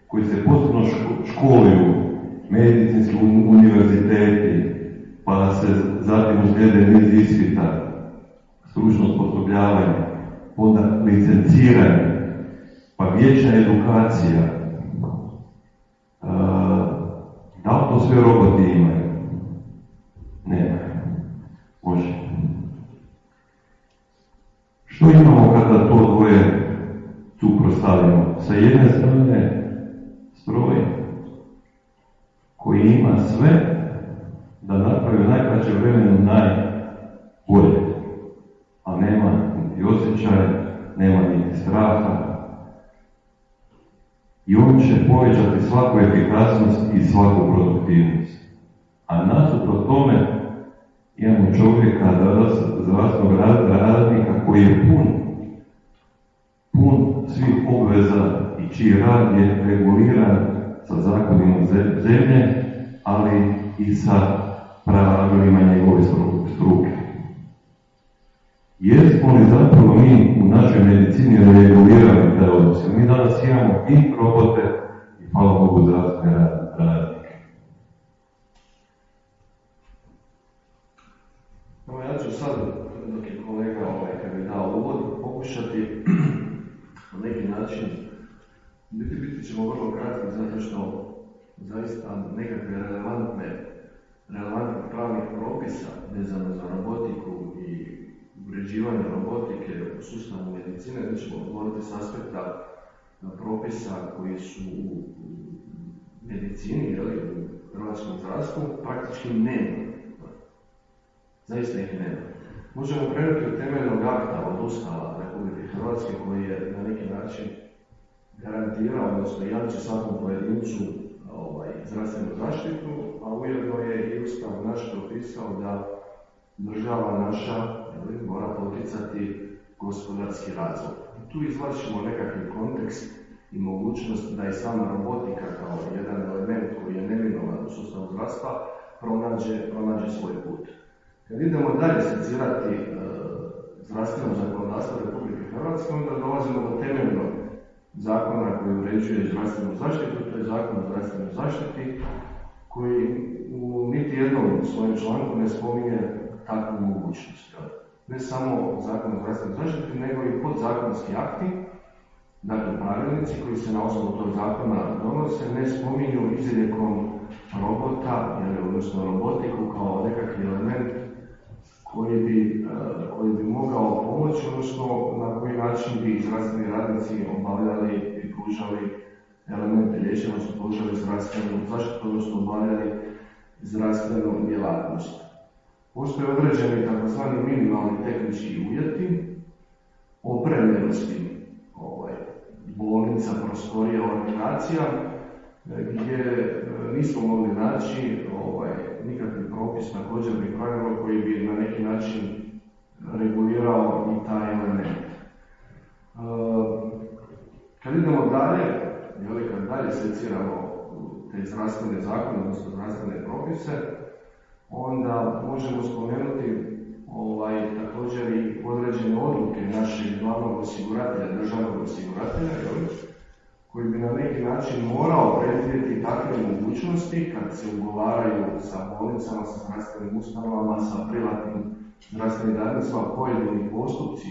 koji se posebno školuju, medicinski univerziteti, pa se zatim uslijede niz ispita, stručno osposobljavanje, onda licenciranje, pa vječna edukacija. Da li to sve roboti imaju? Ne. Može. Što imamo kada to dvoje suprotstavimo? Sa jedne strane stroj koji ima sve da napravi u najkraćem vremenu najbolje, a nema niti osjećaj, nema niti straha, i on će povećati svaku efikasnost i svaku produktivnost, A nasuprot tome imamo čovjeka, danas zdravstvenog radnika koji je pun svih obveza i čiji rad je reguliran sa zakonima zemlje, ali i sa pravilima njegove struke. Jesmo li zapravo mi u našoj medicini regulirali te odnose? Mi danas imamo i robote i hvala Bogu zdravstvene radnike. Ja ću sad, dok je kolega kad mi dao uvod, pokušati na neki način, biti ćemo vrlo kratki zato što zaista nekakve relevantnih pravnih propisa vezano za robotiku i uređivanje robotike u sustavu medicine, mi ćemo govoriti s aspekta propisa koji su u medicini, u hrvatskom zdravstvu, praktički nema. Zaista ih nema. Možemo krenuti od temeljnog akta od Ustava Republike Hrvatske koji je na neki način garantirao, odnosno jamči svakom pojedincu zdravstvenu zaštitu, a ujedno je i Ustav naš propisao da država naša mora poticati gospodarski razvoj. Tu izvlačimo nekakvi kontekst i mogućnost da i sama robotika kao jedan element koji je neminovan u sustavu zdravstva pronađe svoj put. Kad idemo dalje secirati zdravstveno zakonodavstvo Republike Hrvatske, onda dolazimo do temeljnog zakona koji uređuje zdravstvenu zaštitu, to je Zakon o zdravstvenoj zaštiti, koji u niti jednom svojem članku ne spominje takvu mogućnost. Ne samo Zakon o zdravstvenoj zaštiti, nego i podzakonski akti, dakle pravilnici koji se na osnovu tog zakona donose, ne spominju izrijekom robota, odnosno robotiku kao nekakvi element koji bi mogao pomoći, odnosno na koji način bi zdravstveni radnici obavljali i pružali elemente liječenja, odnosno pružali zdravstvenu zaštitu, odnosno obavljali zdravstvenu djelatnost. Postoje određeni tzv. Minimalni tehnički uvjeti opremljenosti bolnica, prostorija, ordinacija, gdje nismo mogli naći nikakvi propis, također ni pravilo koji bi na neki način regulirao i taj element. Kad idemo dalje, kad dalje seciramo te zdravstvene zakone, odnosno zdravstvene propise, onda možemo spomenuti također i određene odluke našeg glavnog osiguratelja, državnog osiguratelja, koji bi na neki način morao predvidjeti takve mogućnosti kad se ugovaraju sa bolnicama, sa zdravstvenim ustanovama, sa privatnim zdravstvenim radnicima pojedini postupci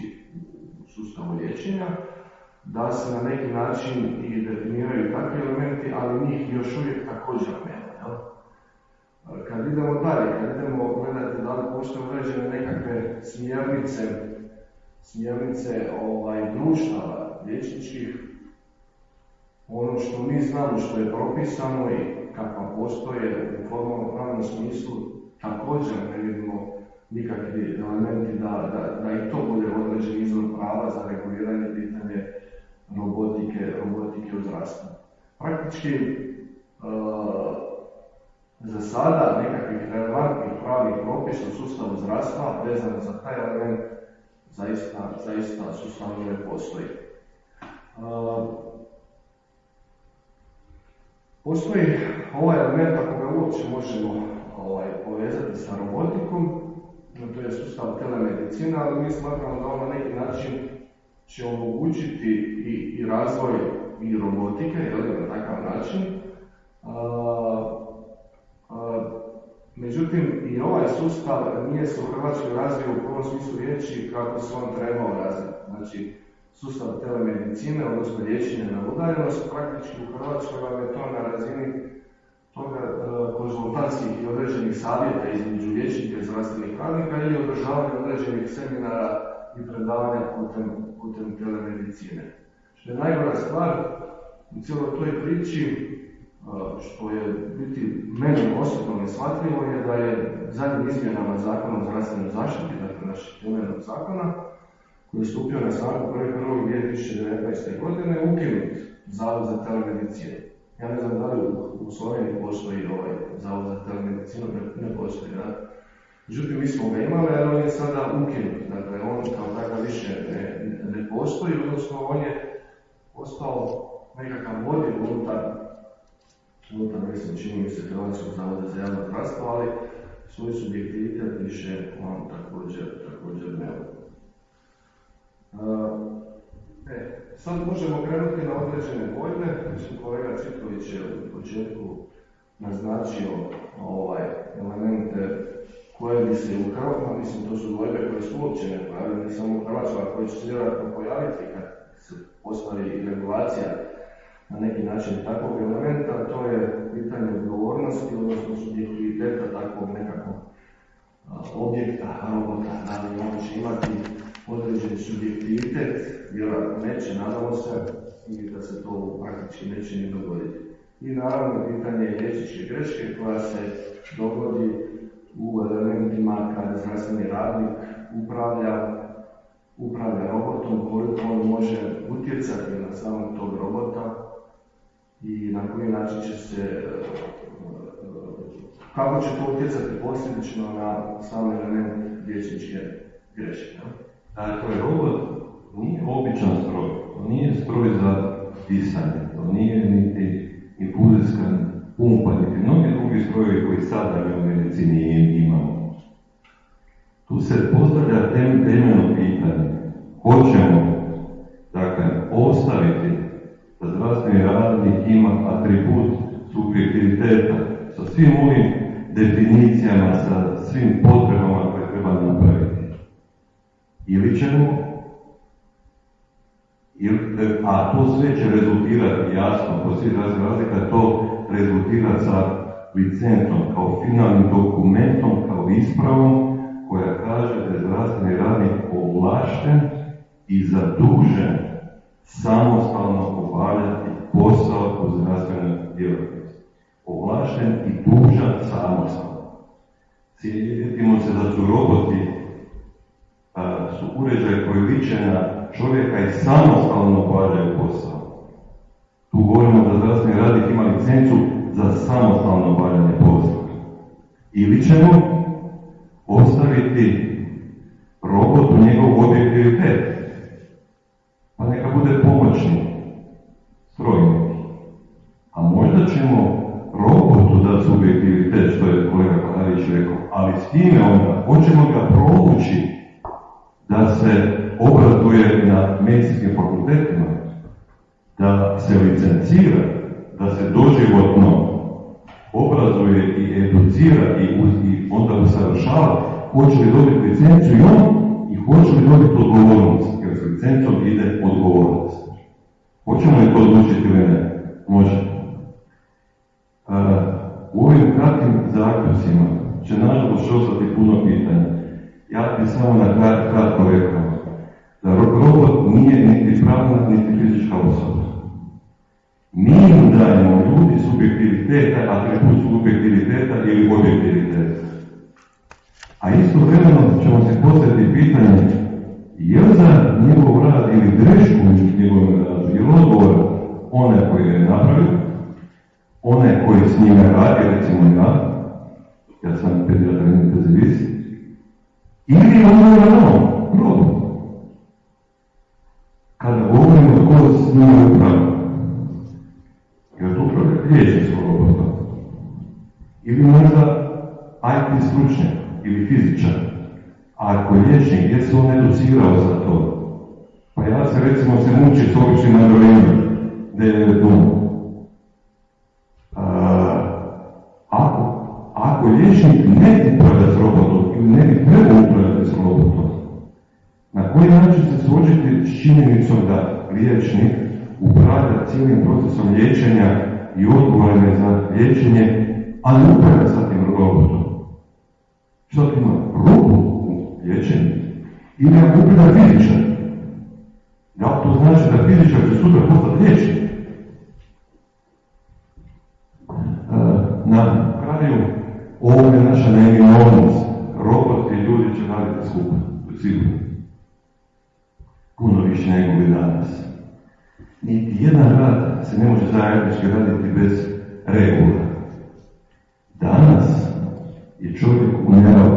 u sustavu liječenja, da se na neki način i definiraju takvi elementi, ali njih još uvijek također nema. Kad idemo dalje, kad idemo gledati da li postoje određene nekakve smjernice društava liječničkih, ono što mi znamo što je propisano i kakva postoje u formalnom pravnom smislu, također ne vidimo nikakvi elementi da i to bude određen izvor prava za reguliranje pitanje robotike u zdravstvu. Praktički, za sada nekakvih relevantnih pravnih propisa u sustavu zdravstva vezano za taj element zaista sustavno ne postoji. Postoji ovaj element, ako ga uopće možemo povezati sa robotikom, to je sustav telemedicine, ali mi smatramo da on na neki način će omogućiti i razvoj i robotike, na takav način. Međutim, i ovaj sustav nije se u Hrvatskoj razvio u prvom smislu riječi kako se on trebao razviti. Znači, sustav telemedicine, odnosno liječenja na udaljenost, praktički u Hrvatskoj vam je to na razini toga konzultantskih i određenih savjeta između liječnika i zdravstvenih radnika ili održavanja određenih seminara i predavanja putem telemedicine. Što je najgora stvar u cijeloj toj priči, što je biti meni osobno neshvatljivo, je da je zadnjim izmjenama Zakona o zdravstvenoj zaštiti, dakle našeg temeljnog zakona, koji je stupio na snagu 1.1.2019. godine, ukinut Zavod za telemedicinu. Ja ne znam da li u Sloveniji postoji zavod za telemedicinu, ne postoji, da. Međutim, mi smo ga imali, ali on je sada ukinut. Dakle, on kao takav više ne postoji, odnosno on je postao nekakav model unutar, mislim, čini mi se Hrvatskog zavoda za javno zdravstvo, ali svoj subjektivitet više on također nema. Sad možemo krenuti na određene dvojbe. Mislim, kolega Cvitović je u početku naznačio elemente koje bi se u Hrvatskoj, mislim, to su dvojbe koje su uopće ne pojavile, ne samo u Hrvatskoj, a koje će se vjerojatno pojaviti kad se postavi regulacija na neki način takvog elementa, to je pitanje odgovornosti, odnosno subjektiviteta takvog nekakvog objekta, robota, da li on će imati određeni subjektivitet, vjerojatno neće, nadamo se, i da se to praktički neće ni dogoditi. I naravno pitanje je liječničke greške koja se dogodi u elementima kada zdravstveni radnik upravlja robotom, koliko on može utjecati na samog tog robota i na koji način će se, kako će to utjecati posljedično na sam element liječničke greške. Dakle, robot nije običan stroj, to nije stroj za disanje, to nije niti impulzijska pumpa, niti mnogi drugi strojevi koji sada u medicini imamo. Tu se postavlja temeljno pitanje, hoćemo, dakle, ostaviti da zdravstveni radnik ima atribut subjektiviteta sa svim ovim definicijama, sa svim potrebama koje treba napraviti. Ili ćemo, a to sve će rezultirati jasno, po svih razlika, to rezultira sa licencom, kao finalnim dokumentom, kao ispravom koja kaže da je zdravstveni radnik ovlašten i zadužen samostalno obavljati posao u zdravstvenoj djelatnosti. Ovlašten i dužan samostalno. Sjetimo se da su roboti su uređaje koji liče na čovjeka i samostalno obavljaju posao. Tu govorimo da zdravstveni radnik ima licencu za samostalno obavljanje posla. Ili ćemo ostaviti robotu njegov objektivitet, pa neka bude pomoćni strojnik. A možda ćemo robotu dati subjektivitet, što je kolega Klarić rekao, ali s time onda hoćemo ga provući da se obrazuje na medicinskim fakultetima, da se licencira, da se doživotno obrazuje i educira i onda usavršava, hoće li dobiti licencu i on i hoće li dobiti odgovornost, jer s licencom ide odgovornost. Hoćemo li to odlučiti ili ne? Može. U ovim kratkim zaključcima će nažalost ostati puno pitanja. Ja bih samo na kratko rekao da robot nije niti pravna, niti fizička osoba. Mi im dajemo ljudi subjektiviteta, atribut subjektiviteta ili objektiviteta. A istovremeno ćemo se postaviti pitanje je li za njegov rad ili grešku u njegovom radu, je li odgovor one koji je napravio, one koji s njime radi, recimo ja sam pediatra intenzivist, ili odgovor robot. Kada govorimo tko s njima upravlja, jer to upravlja liječničko robota, ili možda IT stručnjak ili fizičar, a ako je liječnik, gdje se on educirao za to? Pa ja se recimo mučim s običnim androidom, gdje je dom. Ako liječnik ne upravlja s robotom ili ne bi trebao upravljati s robotom, na koji način se suočiti s činjenicom da liječnik upravlja cijelim procesom liječenja i odgovoran je za liječenje, a ne upravlja sa tim robotom? Što ima ruku u liječenju? Ili ako upravlja fizičar? Da li to znači da fizičar će sutra postati liječnik? Na kraju, ovo je naša neminovnost. Robot i ljudi će raditi skupa, sigurno. Puno više nego bi danas. Niti jedan rad se ne može zajednički raditi bez regula. Danas je čovjek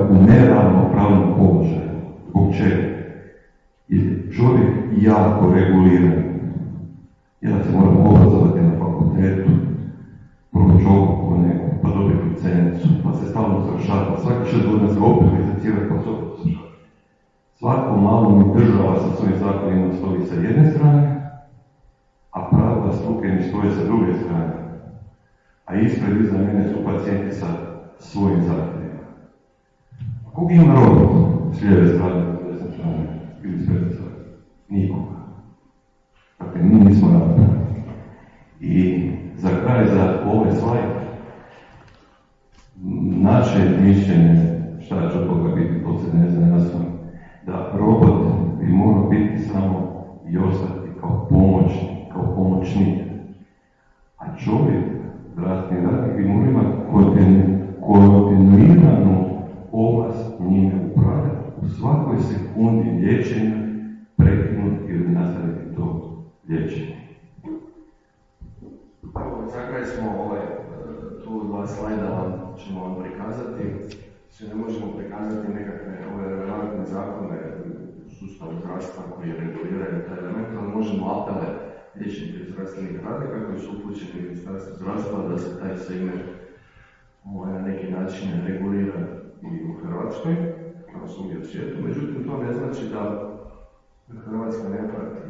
u neravnopravnom položaju. Zbog čega? Je čovjek jako reguliran. Ja se moram obrazovati na fakultetu, proći obuku neku, pa dobiti licencu, pa se stalno završava. Svaki 6 godina se opet licencira, pa se opet završava. Svako malo mi država sa svojim zakonima stoji sa jedne strane, a pravila struke mi stoje sa druge strane. A ispred iza mene su pacijenti sa svojim zakonima. Kog ima robot s lijeve strane, s desne strane ili s predne strane? Nikoga. Dakle, mi nismo napravili. I za kraj, za ovaj slajd, naše mišljenje, šta će od toga biti, to se ne zna jasno, da robot bi morao biti samo i ostati kao pomoćnik. A čovjek, zdravstveni radnik, bi morao imati kontinuiranu ovlast njime upravljati. U svakoj sekundi liječenja prekinuti ili nastaviti to liječenje. Za kraj smo tu 2 slajda ćemo vam prikazati. Sve ne možemo prikazati nekakve relevantne zakone u sustavu zdravstva koji reguliraju taj element, ali možemo apele liječnika i zdravstvenih radnika koji su upućeni u Ministarstvo zdravstva da se taj segment na neki način regulira i u Hrvatskoj, kao svugdje u svijetu. Međutim, to ne znači da Hrvatska ne prati,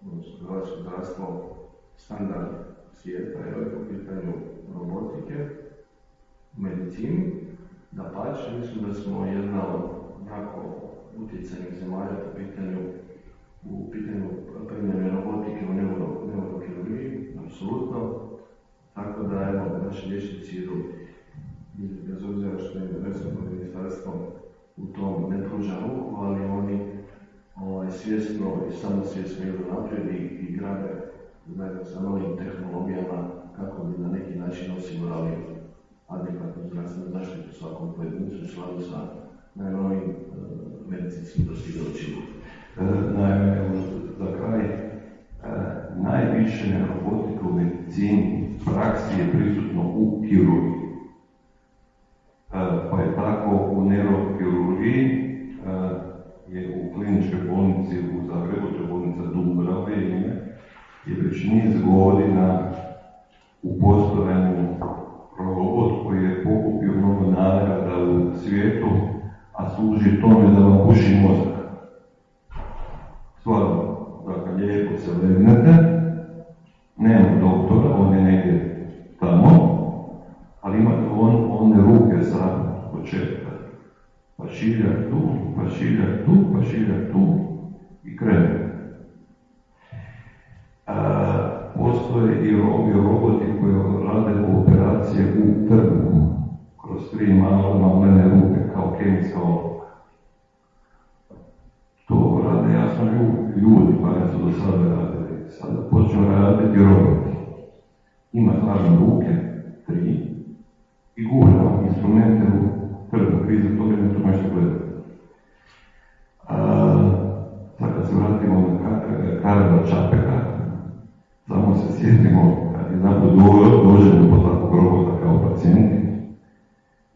odnosno hrvatsko zdravstvo standard svijeta po pitanju robotike u medicini. Dapače, mislim da smo jedna od jako utjecajnih zemalja u pitanju primjene robotike u neurokirurgiji, apsolutno. Tako da, evo, naši liječnici idu, bez obzira što je resorno ministarstvo u tom ne pruža ruku, ali oni svjesno i samosvjesno idu naprijed i grade zajedno sa novim tehnologijama kako bi na neki način osigurali adekvatnu zdravstvenu zaštitu svakom pojedincu u skladu sa najnovijim medicinskim dostignućima. Naime, za kraj, najviše robotika u medicini praksi je prisutno u kirurgiji. Pa je tako u neurokirurgiji je u kliničkoj bolnici u Zagrebu, to je bolnica Dubrave je već niz godina u postojanju robot koji je pokupio mnogo nagrada u svijetu, a služi tome da vam puši mozak. Stvarno, dakle, lijepo se legnete, nema doktora, on je negdje tamo, ali imate one ruke sa početka. Pašiljak tu, pašiljak tu, pašiljak tu i krene. Postoje i roboti koji rade operacije u trbuhu, kroz 3 malene ruke kao kemijska olovka. To rade jasno ljudi, pa su do sada radili. Sada počnu raditi roboti. Ima snažne ruke, 3, i gura instrumente u trbuhu, iza toga ne to nešto gledati. Sad kad se vratimo na Karla Čapeka, samo se sjetimo kad je dođemo po takvog robota kao pacijenti,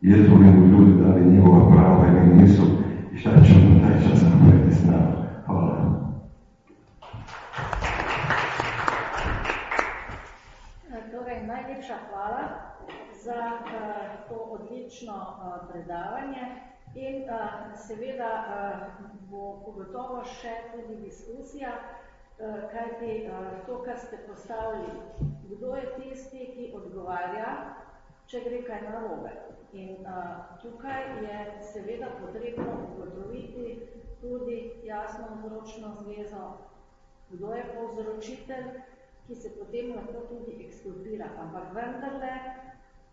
jesu li mu ljudi dali njegova prava ili nisu i šta ćemo taj čas napraviti s nama. Hvala. Torej, najlepša hvala za to odlično predavanje in seveda bo gotovo še tudi diskusija, kajti to, kar ste postavili, kdo je tisti, ki odgovarja, če gre kaj narobe. In tukaj je seveda potrebno ugotoviti tudi jasno vzročno zvezo, kdo je povzročitelj, ki se potem lahko tudi ekskulpira. Ampak vendarle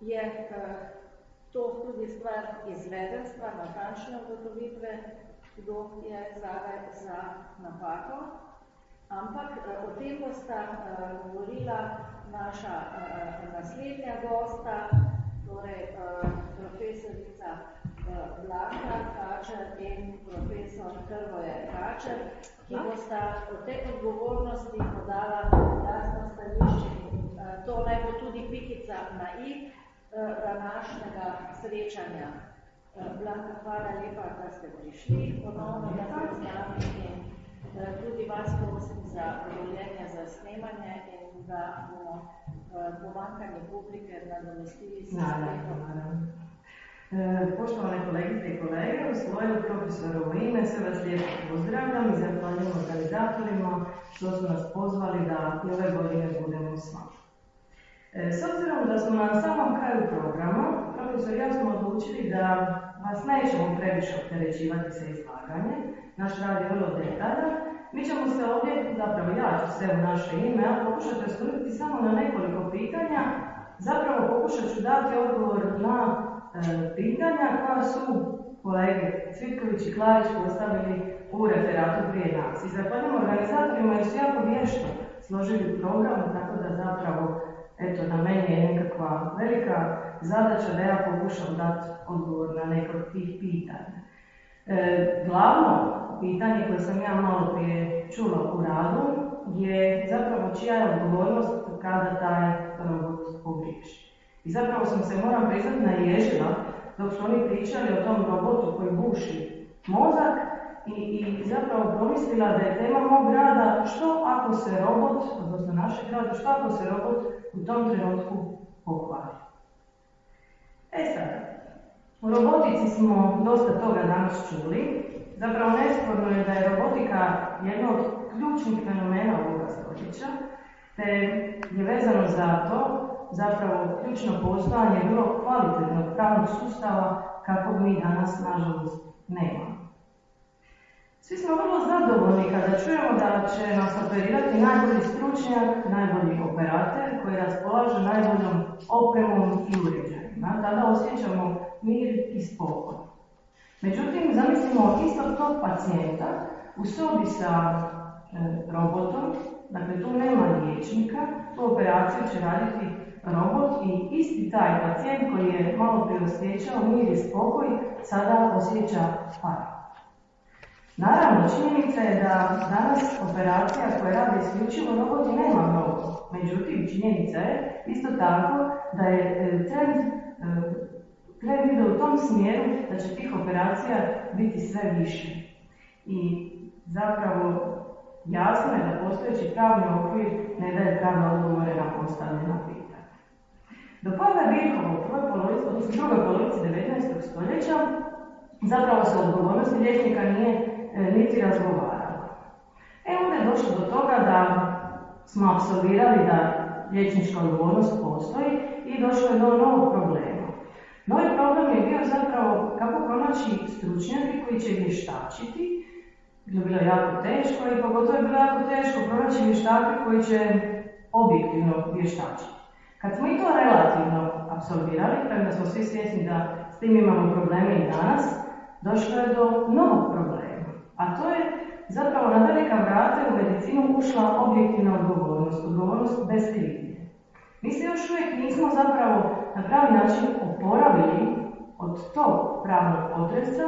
je to tudi stvar izvedenstva, natančne ugotovitve, kdo je zadaj za napako. Ampak o tem bosta govorila naša naslednja gosta, torej profesorica Blanka Kačer in profesor Hrvoje Kačer, ki bosta o tej odgovornosti podala jasno stališče. To naj bo tudi pikica na i današnjega srečanja. Blanka, hvala lepa, da ste prišli, ponovno, da ste z nami in tudi vas prosim za dovoljenje za snemanje in da bomo pomankanje publike nadomestili s spletom. Poštovane kolegice i kolege, u svoje profesorovo ime sve vas lijepo pozdravljam i zahvaljujem organizatorima što su nas pozvali da i ove godine budemo s vama. S obzirom da smo na samom kraju programa, profesor i ja smo odlučili da vas nećemo previše opterećivati sa izlaganje. Naš rad je vrlo detaljan. Mi ćemo se ovdje, zapravo ja ću se u naše ime, pokušati osvrnuti samo na nekoliko pitanja. Zapravo pokušat ću dati odgovor na pitanja koja su kolege Cvitković i Klarić postavili u referatu prije nas. I zahvaljujem organizatorima jer su jako vješto složili program, tako da zapravo eto, na meni je nekakva velika zadaća da ja pokušam dati odgovor na neko od tih pitanja. Glavno pitanje koje sam ja malo prije čula u radu je zapravo čija je odgovornost kada taj robot pogriješi. I zapravo sam se, moram priznati, naježila dok su oni pričali o tom robotu koji buši mozak i zapravo pomislila da je tema mog rada što ako se robot, odnosno našeg rada, što ako se robot u tom trenutku pokvari. Sad, u robotici smo dosta toga danas čuli. Zapravo nesporno je da je robotika jedno od ključnih fenomena ovoga stoljeća, te je vezano za to zapravo ključno postojanje vrlo kvalitetnog pravnog sustava kakvog mi danas, nažalost, nemamo. Svi smo vrlo zadovoljni kada čujemo da će nas operirati najbolji stručnjak, najbolji operater koji raspolaže najboljom opremom i uređajima. Tada osjećamo mir i spokoj. Međutim, zamislimo istog tog pacijenta u sobi sa robotom, dakle tu nema liječnika, tu operaciju će raditi robot i isti taj pacijent koji je malo prije osjećao mir i spokoj, sada osjeća pad. Naravno, činjenica je da danas operacija koje rade isključivo roboti nema mnogo. Međutim, činjenica je isto tako da je trend ide u tom smjeru da će tih operacija biti sve više. I zapravo jasno je da postojeći pravni okvir ne daje pravne odgovore na postavljena pitanja. Do pada Virhova u drugoj polovici 19. stoljeća zapravo se odgovornosti liječnika nije niti razgovaralo. Onda je došlo do toga da smo apsolvirali da liječnička odgovornost postoji i došlo je do novog problema. Novi problem je bio zapravo kako pronaći stručnjake koji će vještačiti. Bilo je jako teško i pogotovo je bilo jako teško pronaći vještake koji će objektivno vještačiti. Kad smo i to relativno apsolvirali, premda smo svi svjesni da s tim imamo probleme i danas, došlo je do novog problema. A to je zapravo na velika vrata u medicinu ušla objektivna odgovornost, odgovornost bez krivnje. Mi se još uvijek nismo zapravo na pravi način oporavili od tog pravnog potresa.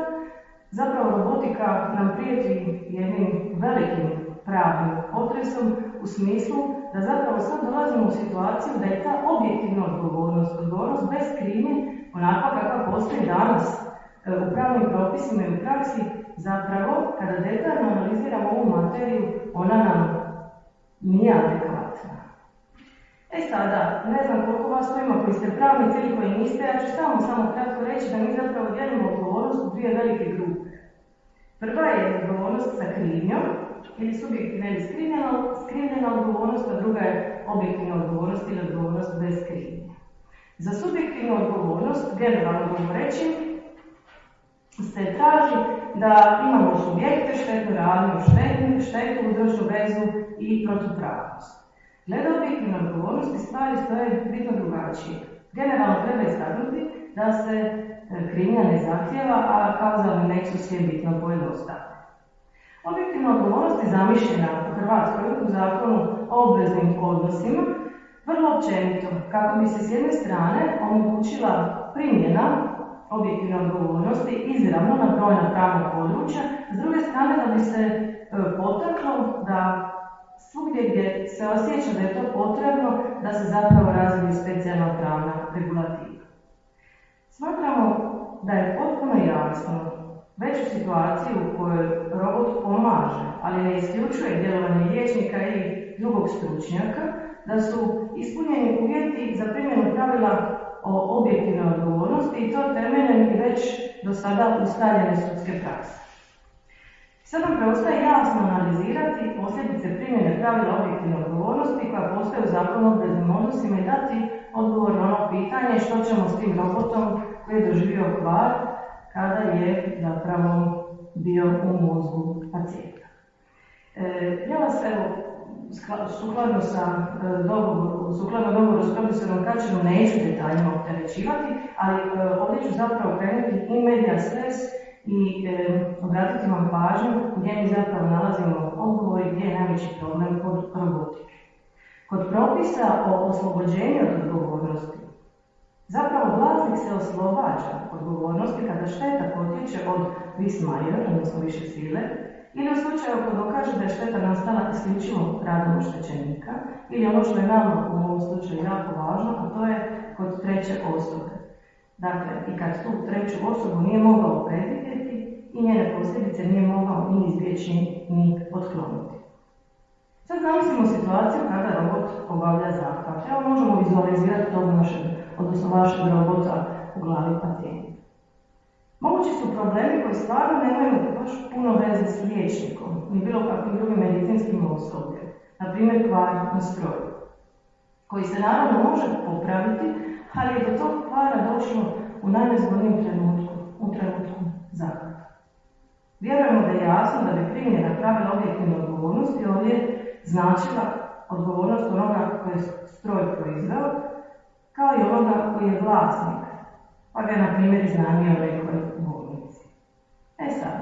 Zapravo robotika nam prijeti jednim velikim pravnim potresom u smislu da zapravo sad dolazimo u situaciju da je ta objektivna odgovornost bez krivnje, onako kakva postoji danas u pravnim propisima i u praksi, zapravo, kada detaljno analiziramo ovu materiju, ona nam nije adekvatna. Sada, ne znam koliko vas tu ima koji ste pravnici ili koji niste, ja ću samo kratko reći da mi zapravo dijelimo odgovornost u dvije velike grupe. Prva je odgovornost sa krivnjom, ili subjektivna ili skrivljena odgovornost, a druga je objektivna odgovornost ili odgovornost bez krivnje. Za subjektivnu odgovornost, generalno govoreći, se traži da imamo subjekte, štetnu radnju, štetu, uzročnu vezu i protupravnost. Glede objektivne odgovornosti stvari stoje bitno drugačije. Generalno treba istaknuti da se krivnja ne zahtijeva, a kauzalni neksus je bitno pojednostavljen. Objektivna odgovornost je zamišljena u Hrvatskoj u zakonu o obveznim odnosima vrlo općenito, kako bi se s jedne strane omogućila primjena objektivne odgovornosti izravno na brojna pravna područja, s druge strane da bi se potaklo da svugdje gdje se osjeća da je to potrebno, da se zapravo razvije specijalna pravna regulativa. Smatramo da je potpuno jasno, već u situaciji u kojoj robot pomaže, ali ne isključuje djelovanje liječnika ili drugog stručnjaka, da su ispunjeni uvjeti za primjenu pravila o objektivnoj odgovornosti i to temeljem već do sada ustaljene sudske prakse. Sad nam preostaje jasno analizirati posljedice primjene pravila objektivne odgovornosti koja postoje u Zakonu o obveznim odnosima i dati odgovor na ono pitanje što ćemo s tim robotom koji je doživio kvar kada je zapravo bio u mozgu pacijenta. Ja vas evo, sukladno dogovoru s profesorom Kačinom neću detaljima opterećivati, ali ovdje ću zapravo krenuti in medias res i obratiti vam pažnju gdje mi zapravo nalazimo odgovor i gdje je najveći problem kod robotike. Kod propisa o oslobođenju od odgovornosti, zapravo vlasnik se oslobađa odgovornosti kada šteta potječe od vis maior, odnosno više sile, ili u slučaju ako dokaže da je šteta nastala isključivo radom oštećenika, ili ono što je nama u ovom slučaju jako važno, a to je kod treće osobe. Dakle, i kad tu treću osobu nije mogao predvidjeti i njene posljedice nije mogao ni izbjeći ni otkloniti. Sad zamislimo situaciju kada robot obavlja zahvat. Evo možemo vizualizirati tog vašeg robota u glavi pacijenta. Mogući su problemi koji stvarno nemaju baš puno veze s liječnikom ni bilo kakvim drugim medicinskim osobljem, na primjer kvar na stroju, koji se naravno može popraviti, ali je do tog kvara došlo u najnezgodnijem trenutku, u trenutku zahvata. Vjerujemo da je jasno da bi primjena pravila objektivne odgovornosti ovdje značila odgovornost onoga koji je stroj proizveo, kao i onoga koji je vlasnik, pa ga je na primjer iznajmio nekoj bolnici. Sad,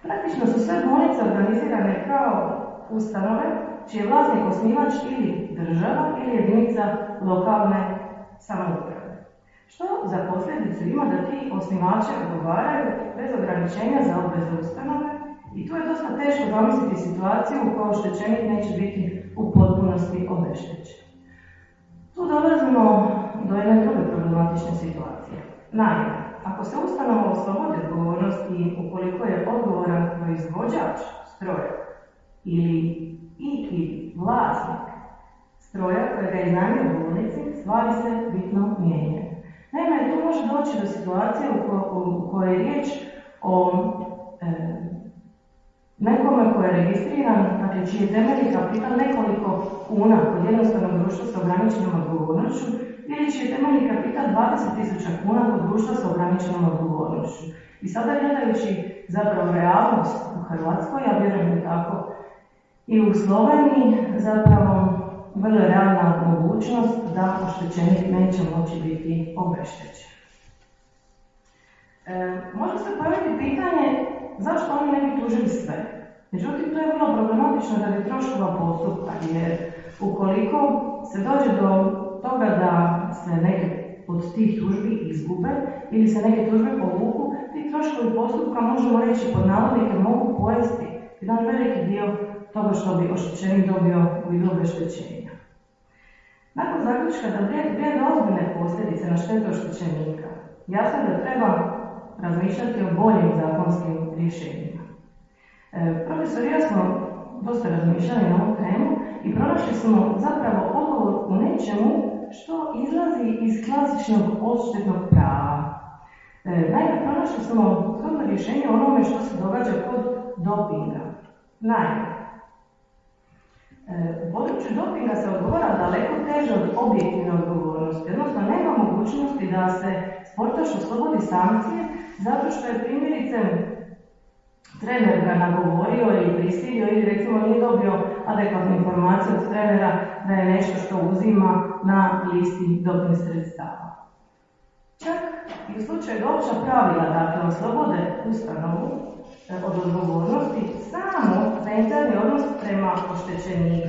praktično su sve bolnice organizirane kao ustanove čiji je vlasnik osnivač ili država ili jedinica lokalne samouprave. Što za posljedicu ima da ti osnivači odgovaraju bez ograničenja za obveze ustanove i tu je dosta teško zamisliti situaciju u kojoj oštećenik neće biti u potpunosti obeštećen. Tu dolazimo do jedne druge problematične situacije. Naime, ako se ustanova oslobodi odgovornosti i ukoliko je odgovoran proizvođač stroja ili vlasnik stroja koji ga je iznajmio u bolnici, stvari se bitno mijenjaju. Naime, tu može doći do situacije u kojoj je riječ o nekome koji je registriran, dakle čiji je temeljni kapital nekoliko kuna kod jednostavnog društva sa ograničenom odgovornošću ili čiji je temeljni kapital 20.000 kuna kod društva sa ograničenom odgovornošću. I sada gledajući zapravo realnost u Hrvatskoj, ja vjerujem i tako i u Sloveniji, zapravo vrlo je realna mogućnost da oštećenik neće moći biti obeštećen. Može se pojaviti pitanje zašto oni ne bi tužili sve. Međutim, to je vrlo problematično radi troškova postupka, jer ukoliko se dođe do toga da se neke od tih tužbi izgube ili se neke tužbe povuku, ti troškovi postupka, možemo reći pod navodnike, mogu pojesti jedan veliki dio toga što bi oštećenik dobio u vidu obeštećenja. Nakon zaključka da vrijede ozbiljne posljedice na štetu oštećenika, jasno je da treba razmišljati o boljim zakonskim rješenjima. Profesor i ja smo dosta razmišljali na ovu temu i pronašli smo zapravo odgovor u nečemu što izlazi iz klasičnog odštetnog prava. Naime, pronašli smo shodno rješenje o onome što se događa kod dopinga. Naime, u području dopinga se odgovara daleko teže od objektivne odgovornosti, odnosno nema mogućnosti da se sportaš oslobodi sankcije zato što je primjerice trener ga nagovorio ili prisilio ili recimo nije dobio adekvatnu informaciju od trenera da je nešto što uzima na listi doping sredstava. Čak i u slučaju da opća pravila, dakle, oslobode ustanovu od odgovornosti, samo za interni odnos prema oštećeniku,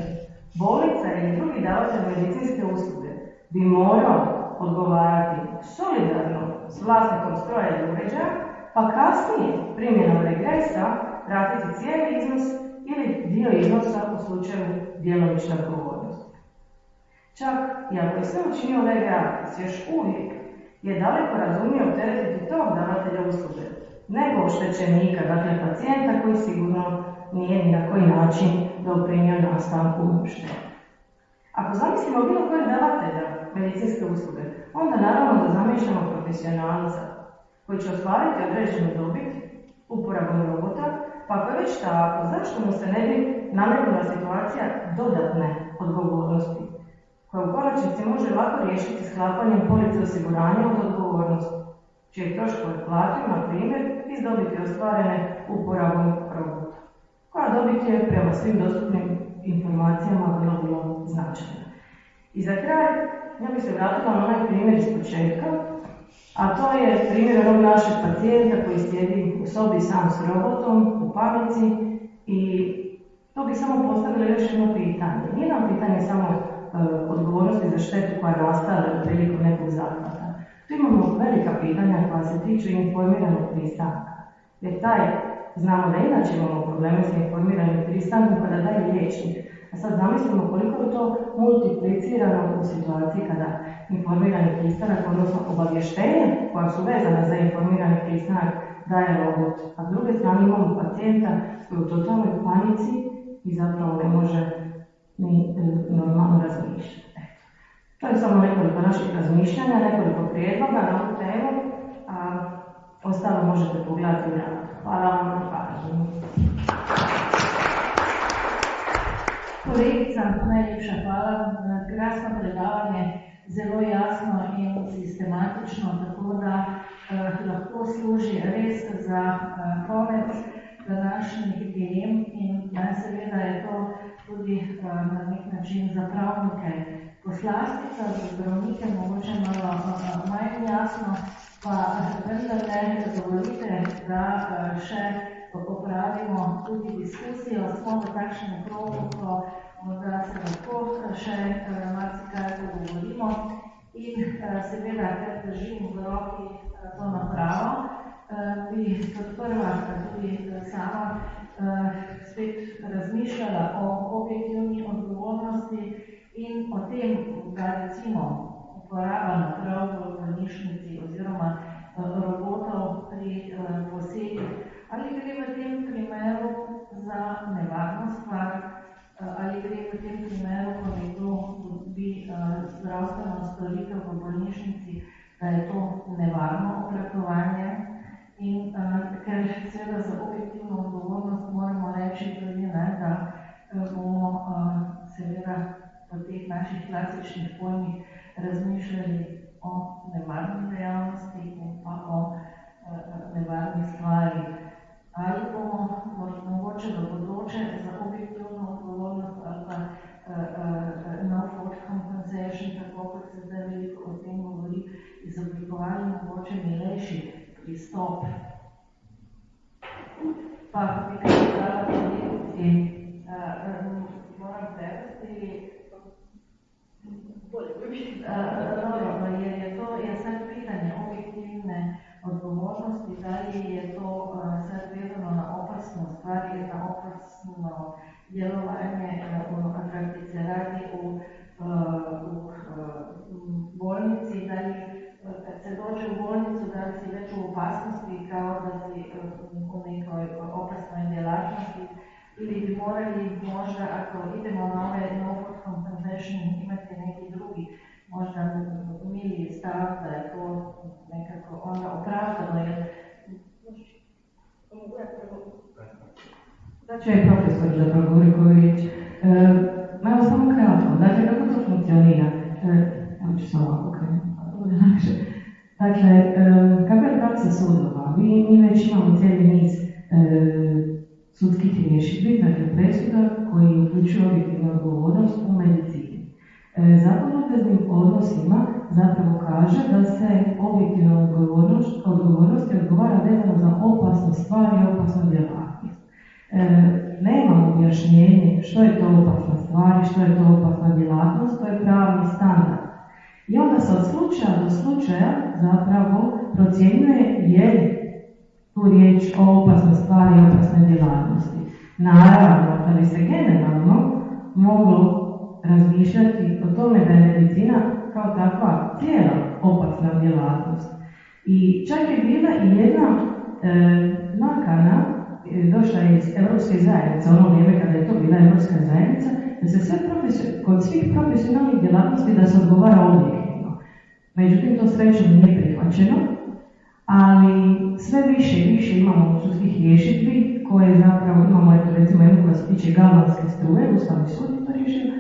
bolnica ili drugi davatelj medicinske usluge bi morao odgovarati solidarno s vlasnikom stroja ili uređaja, pa kasnije primjenom regresa vratiti cijeli iznos ili dio iznosa u slučaju djelomične odgovornosti. Čak i ako je sve učinio lege artis, još uvijek je daleko razumio opteretiti tog davatelja usluge, nego oštećenika, dakle pacijenta koji sigurno nije ni na koji način doprinio nastanku štete. Ako zamislimo bilo kojeg davatelja medicinske usluge, onda naravno da zamišljamo profesionalca koji će ostvariti određenu dobit uporabom robota, pa ako je već tako, zašto mu se ne bi nametnula situacija dodatne odgovornosti, koja u konačnici može lako riješiti sklapanjem police osiguranja od odgovornosti, čije troškove platio, na primjer, iz dobiti ostvarene uporabom robota, koja dobit je prema svim dostupnim informacijama vrlo značajna. I za kraj, ja bih se vratila na onaj primjer iz početka, a to je primjer onog našeg pacijenta koji sjedi u sobi sam s robotom, u panici, i to bih samo postavila još jedno pitanje. Nije nam pitanje samo odgovornosti za štetu koja je nastala prilikom nekog zahvata. Tu imamo velika pitanja koja se tiču informiranog pristanka. Jer znamo da inače imamo probleme s informiranim pristankom kada daje liječnik. A sad zamislimo koliko je to multiplicirano u situaciji kada informirani pristanak, odnosno obavještenja koja su vezane za informirani pristanak, daje robot. A s druge strane imamo pacijenta koji je u totalnoj panici i zapravo ne može ni normalno razmišljati. To je samo nekoliko naših razmišljanja, nekoliko prijedloga na ovu temu, a ostalo možete pogledati u radu. Hvala vam na pažnju. Kolegica, najlepša hvala. Krasno predavanje, zelo jasno in sistematično, tako da lahko služi res za konec današnjih dilem in seveda je to tudi na nek način za pravnike poslastica, za zdravnike mogoče malo manj jasno, pa vendarle dovolite, da še opravimo tudi diskusijo, smo v takšnem krogu, ko morda se lahko še marsikaj pogovorimo in seveda, ker držim v roki to napravo, bi kot prva tudi sama spet razmišljala o objektivni odgovornosti in o tem, da recimo uporaba naprav v bolnišnici oziroma robotov pri posegih, ali gre v tem primeru za nevarno stvar, ali gre v tem primeru, ko nekdo dobi zdravstveno storitev v bolnišnici, da je to nevarno obratovanje. In ker seveda za objektivno odgovornost moramo reči tudi, da bomo seveda v teh naših klasičnih pojmih razmišljali o nevarni dejavnosti in pa o nevarni stvari. Ali bomo mogoče v bodoče za objektivno odgovornost ali pa no fault compensation, tako kot se zdaj veliko o tem govori, izoblikovali mogoče milejši pristop. Pa bi kaj dala kolegici, moram prevesti, jer je to sad pitanje objektivne odgovornosti, da li je to sad vezano na opasnu stvar ili na opasno djelovanje u praktice radi u bolnici, da li kad se dođe u bolnicu, da li si već u opasnosti kao da si u nekoj opasnoj djelatnosti, ili bi morali možda, ako idemo na ove no fault compensation, imati neki drugi, možda miliji stav, da je to nekako onda opravdano, jer da će je profesor zapravo Guriković. Evo samo kratko, dakle kako to funkcionira? Evo ću se ovako krenuti, pa bude lakše. Dakle, kako je praksa sudova? Mi već imamo cijeli niz sudskih rješidbi, dakle presuda koji uključuju objektivnu odgovornost u medicini. Zakon o obveznim odnosima zapravo kaže da se objektivna odgovornosti odgovara vezano za opasnu stvar i opasnu djelatnost. Nema objašnjenje što je to opasna stvar i što je to opasna djelatnost, to je pravni standard. I onda se od slučaja do slučaja zapravo procjenjuje je li tu riječ o opasnoj stvari i opasnoj djelatnosti. Naravno, da bi se generalno moglo razmišljati o tome da je medicina kao takva cijela opasna djelatnost. I čak je bila i jedna nakana, došla je iz Europske zajednice, ono vrijeme kada je to bila Europska zajednica, da se kod svih profesionalnih djelatnosti da se odgovara objektivno. Međutim, to srećom nije prihvaćeno, ali sve više i više imamo sudskih rješidbi koje zapravo imamo, eto recimo jednu koja se tiče galvanske struje, Ustavni sud je to riješio,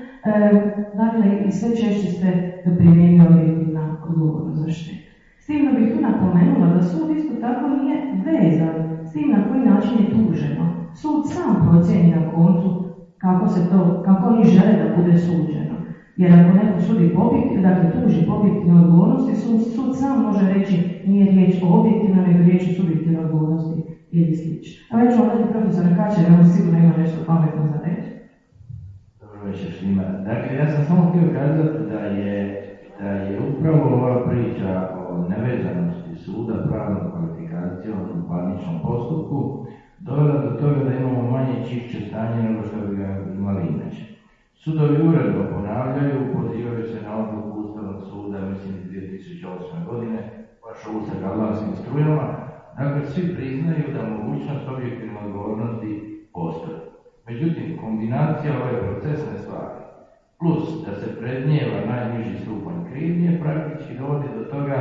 dakle i sve češće se primjenjuje objektivna odgovornost za štetu. S tim da bih tu napomenula da sud isto tako nije vezan s tim na koji način je tuženo. Sud sam procijeni na koncu kako oni žele da bude suđeno. Jer ako neko sudi tuži po objektivnoj odgovornosti, sud sam može reći nije riječ o objektivnoj, nego riječ o subjektivnoj odgovornosti ili slično. A već ovdje profesora Kačer, on sigurno ima nešto pametno za reći. Dobro večer svima. Dakle, ja sam samo htio kazati da je upravo ova priča o nevezanosti suda pravnom kvalifikacijom u parničnom postupku dovela do toga da imamo manje čišće stanje nego što bi ga imali inače. Sudovi uredno ponavljaju, pozivaju se na odluku Ustavnog suda, mislim 2008. godine, baš ovu sa galvanskim strujama. Dakle, svi priznaju da mogućnost objektivne odgovornosti postoji. Međutim, kombinacija ove procesne stvari, plus da se prednijeva najniži stupanj krivnje, praktički dovodi do toga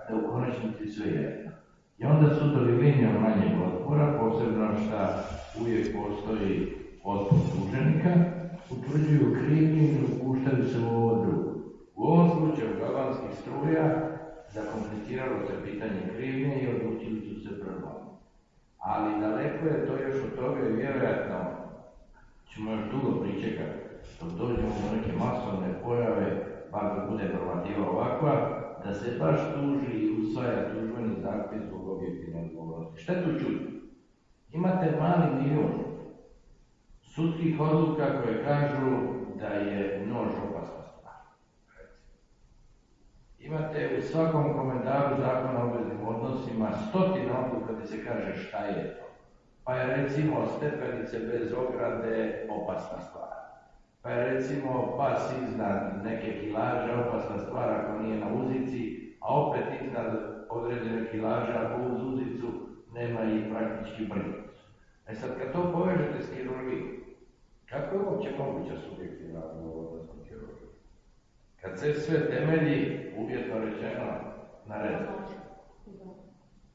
da u konačnici sve jedno. I onda sudovi linijom manjeg otpora, posebno što uvijek postoji otpor tuženika, utvrđuju krivnju i upuštaju se u ovo drugo. U ovom slučaju galvanskih struja zakompliciralo se pitanje krivnje i odlučili su se prvom. Ali daleko je to još od toga i vjerojatno ćemo još dugo pričekati dok dođemo do neke masovne pojave, bar da bude normativa ovakva, da se baš tuži i usvaja tužbeni zahtjev zbog objektivne odgovornosti. Šta je tu čudno? Imate mali milion sudskih odluka koje kažu da je nož opasna stvar. Imate u svakom komentaru Zakona o obveznim odnosima stotina odluka gdje se kaže šta je to. Pa je recimo stepenice bez ograde opasna stvar. Pa je recimo pas iznad neke kilaže opasna stvar ako nije na uzici, a opet iznad određene kilaže ako uz uzicu nema i praktički brnjicu. E sad kad to povežete s kirurgijom, kako je uopće moguća subjektivna odgovornost u kirurgiji? Kad se sve temelji, uvjetno rečeno, na redu.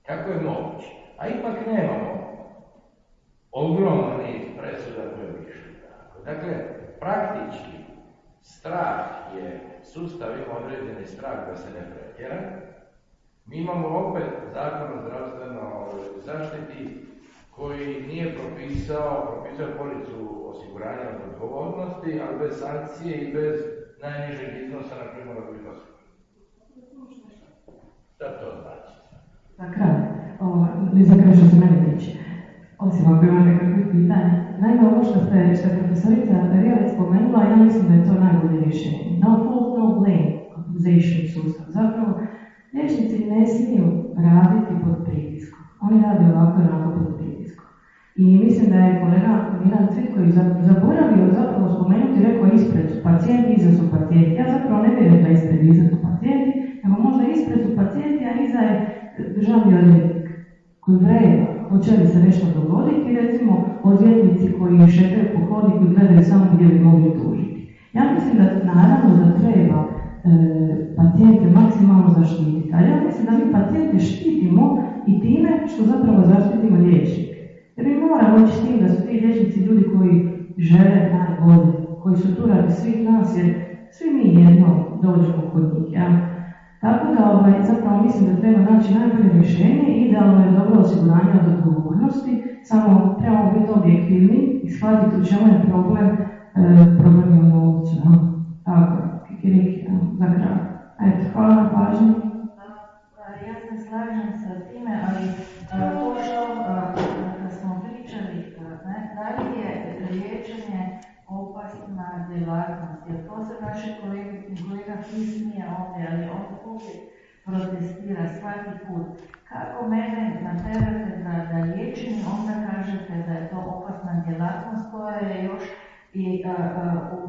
Kako je moguće? A ipak nemamo ogromno niz presuda koje bi išli tako. Dakle, praktički strah je, sustav ima određeni strah da se ne pretjera. Mi imamo opet Zakon o zdravstvenoj zaštiti koji nije propisao policu osiguranja od odgovornosti, ali bez sankcije i bez najnižeg iznosa na koji mora biti osiguran. Šta to znači? Za kraj, za kraj što se mene tiče, osim ako ima nekakvih pitanja. Naime, ovo što je profesorica Rijalić spomenula, ja mislim da je to najbolje rješenje. No fault, no blame, accusation sustav. Zapravo, liječnici ne smiju raditi pod pritiskom. Oni rade ovako pod pritiskom. I mislim da je kolega Milan Cvitković zaboravio zapravo spomenuti, rekao ispred su pacijenti, iza su pacijenti. Ja zapravo ne bih rekla ispred iza su pacijenti, nego možda ispred su pacijenti, a iza je državni odvjetnik koji vreba hoće li se nešto dogoditi, recimo odvjetnici koji šetaju po hodniku i gledaju samo gdje bi mogli tužiti. Ja mislim da naravno da treba pacijente maksimalno zaštititi, ali ja mislim da mi pacijente štitimo i time što zapravo zaštitimo liječnike. Jer mi moramo ići s tim da su ti liječnici ljudi koji žele najbolje, koji su tu radi svih nas, jer svi mi jedno dođemo kod njih. Ja? Tako da zapravo mislim da treba naći najbolje rješenje, idealno je dobro osiguranje od odgovornosti, samo trebamo biti objektivni i shvatiti u čemu je problem je u novcu. Tako je, kikiriki, za kraj. Eto, hvala na pažnju. Ja se slažem sa time, ali to što kad smo pričali, da li je liječenje opasna djelatnost, jer to se naše kolega Kis nije ovdje, ali on uvijek protestira svaki put. Kako mene naterate da liječim, onda kažete da je to opasna djelatnost koja je još i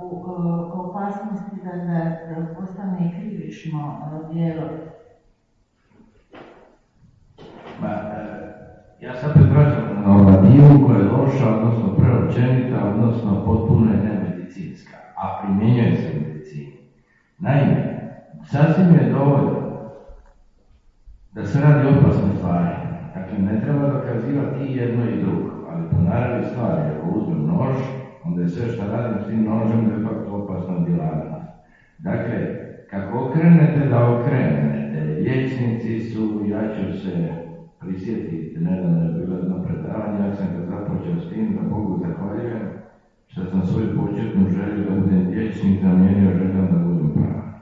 u opasnosti da postane krivično djelo. Ja sad vraćam na normativu koja je loša, odnosno preopćenita, odnosno potpuno je nemedicinska, a primjenjuje se u medicini. Naime, sasvim je dovoljno da se radi opasne stvari. Dakle, ne treba dokazivati i jedno i drugo, ali po naravi stvari, ako uzmem nož, onda je sve što radim s tim nožem de facto opasna djelatnost. Dakle, kako okrenete da okrenete, liječnici su, ja ću se prisjetiti, nedavno je bilo jedno predavanje, ja sam ga započeo s tim, da Bogu zahvaljujem, što sam svoju početnu želju da budem liječnik zamijenio željom da budem pravnik.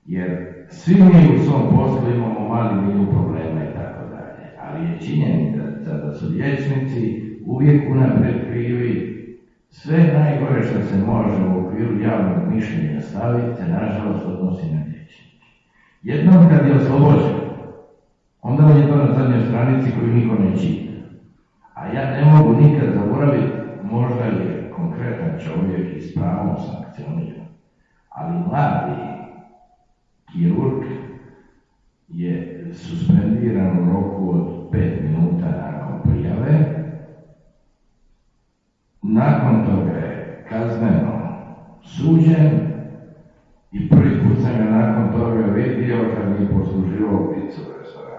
Jer svi mi u svom poslu imamo mali milijun problema i tako dalje, ali je činjenica da su liječnici uvijek unaprijed krivi. Sve najgore što se može u okviru javnog mišljenja staviti se nažalost odnosi na liječnike. Jednom kad je oslobođen, onda je to na zadnjoj stranici koju niko ne čita. A ja ne mogu nikad zaboraviti, možda je konkretan čovjek i s pravom sankcioniran, ali mladi kirurg je suspendiran u roku od 5 minuta nakon prijave. Nakon toga je kazneno suđen i prvi put sam ga nakon toga vidio kad mi je posluživao picu u restoranu.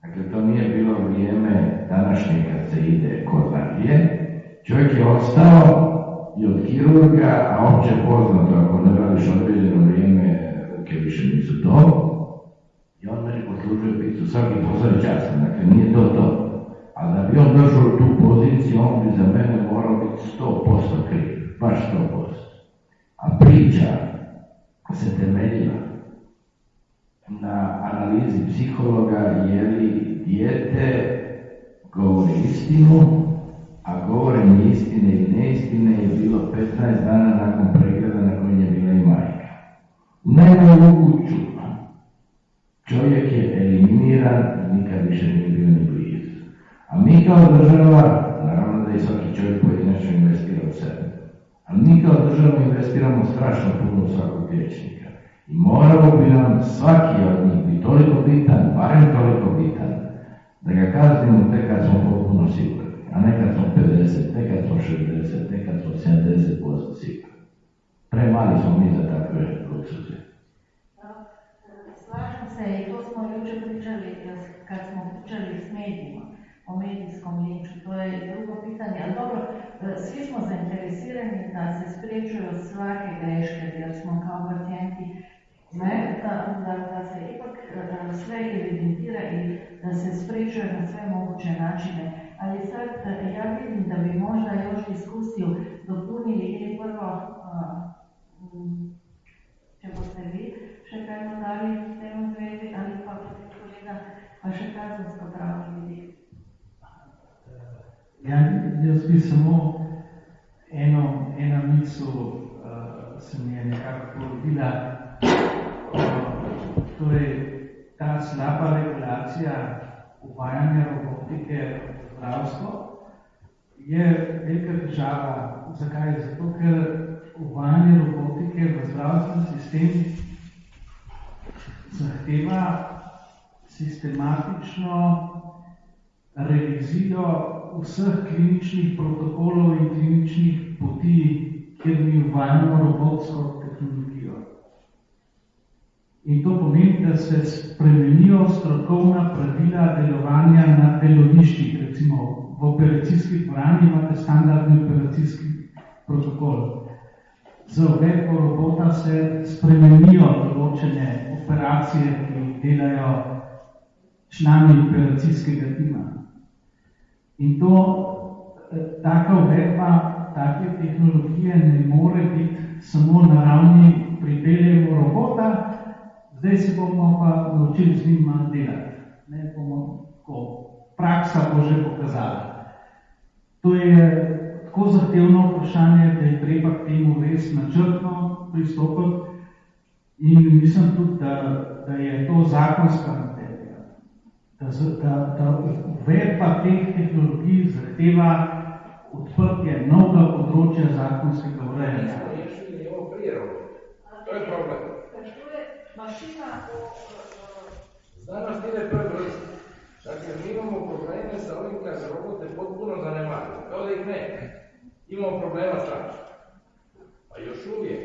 Dakle, to nije bilo vrijeme današnje kad se ide ko zna gdje. Čovjek je ostao i od kirurga, a opće poznato, ako ne radiš određeno vrijeme, ruke više nisu to. I on meni poslužio picu svaki posao časno, dakle nije to. A da bi on došao u tu poziciju, on bi za mene morao biti 100% kriv, baš 100%. A priča se temeljila na analizi psihologa je li dijete govori istinu, a govorenje istine ili neistine je bilo 15 dana nakon pregleda na kojem je bila i majka. U najbolju ruku čovjek je eliminiran i nikad više nije bio ni blizu. A mi kao država, naravno da i svaki čovjek pojedinačno investira u sebe, ali mi kao država investiramo strašno puno u svakog liječnika. I moralo bi nam svaki od njih biti toliko bitan, barem toliko bitan, da ga kaznimo tek kad smo potpuno sigurni, a ne kad smo 50, ne kad smo 60, ne kad smo 70% sigurni. Premali smo mi za takve luksuze. Slažem se i to smo jučer pričali kad smo pričali s medijima, o medijskom linču, to je drugo pitanje, ali dobro, svi smo zainteresirani da se spriječuju svake greške, jer smo kao pacijenti da se ipak sve evidentira i da se spriječuje na sve moguće načine. Ali sad ja vidim da bi možda još diskusiju dopunili ili prvo če boste vi še kaj dodali v tem zvezi ali pa kolega pa še kazensko-pravni vidik. Jaz bi samo ena misel se mi je nekako porodila. Torej, ta slaba regulacija uvajanja robotike v zdravstvo je velika težava. Zakaj? Zato, ker uvajanje robotike v zdravstveni sistem zahteva sistematično revizijo vseh kliničnih protokolov in kliničnih poti, kjer mi uvajamo robotsko tehnologijo. In to pomeni, da se spremenijo strokovna pravila delovanja na deloviščih. Recimo v operacijskih dvorani imate standardni operacijski protokol. Za uvedbo robota se spremenijo določene operacije, ki jih delajo člani operacijskega tima. In to, taka uvedba, take tehnologije ne more biti samo na ravni pripeljemo robota, zdaj se bomo pa naučili z njim malo delati. Ne, praksa bo že pokazala. To je tako zahtevno vprašanje, da je treba k temu res načrtno pristopiti in mislim tudi, da da je to zakonska materija, da uvedba teh tehnologij zahteva odprtje novega področja zakonskega urejanja. To je problem. Znanost ide to je vrst. Dakle, mi imamo probleme sa ovim kad se robote potpuno zanemarili. Kao da ih ne. Imamo problema strašno. Pa još uvijek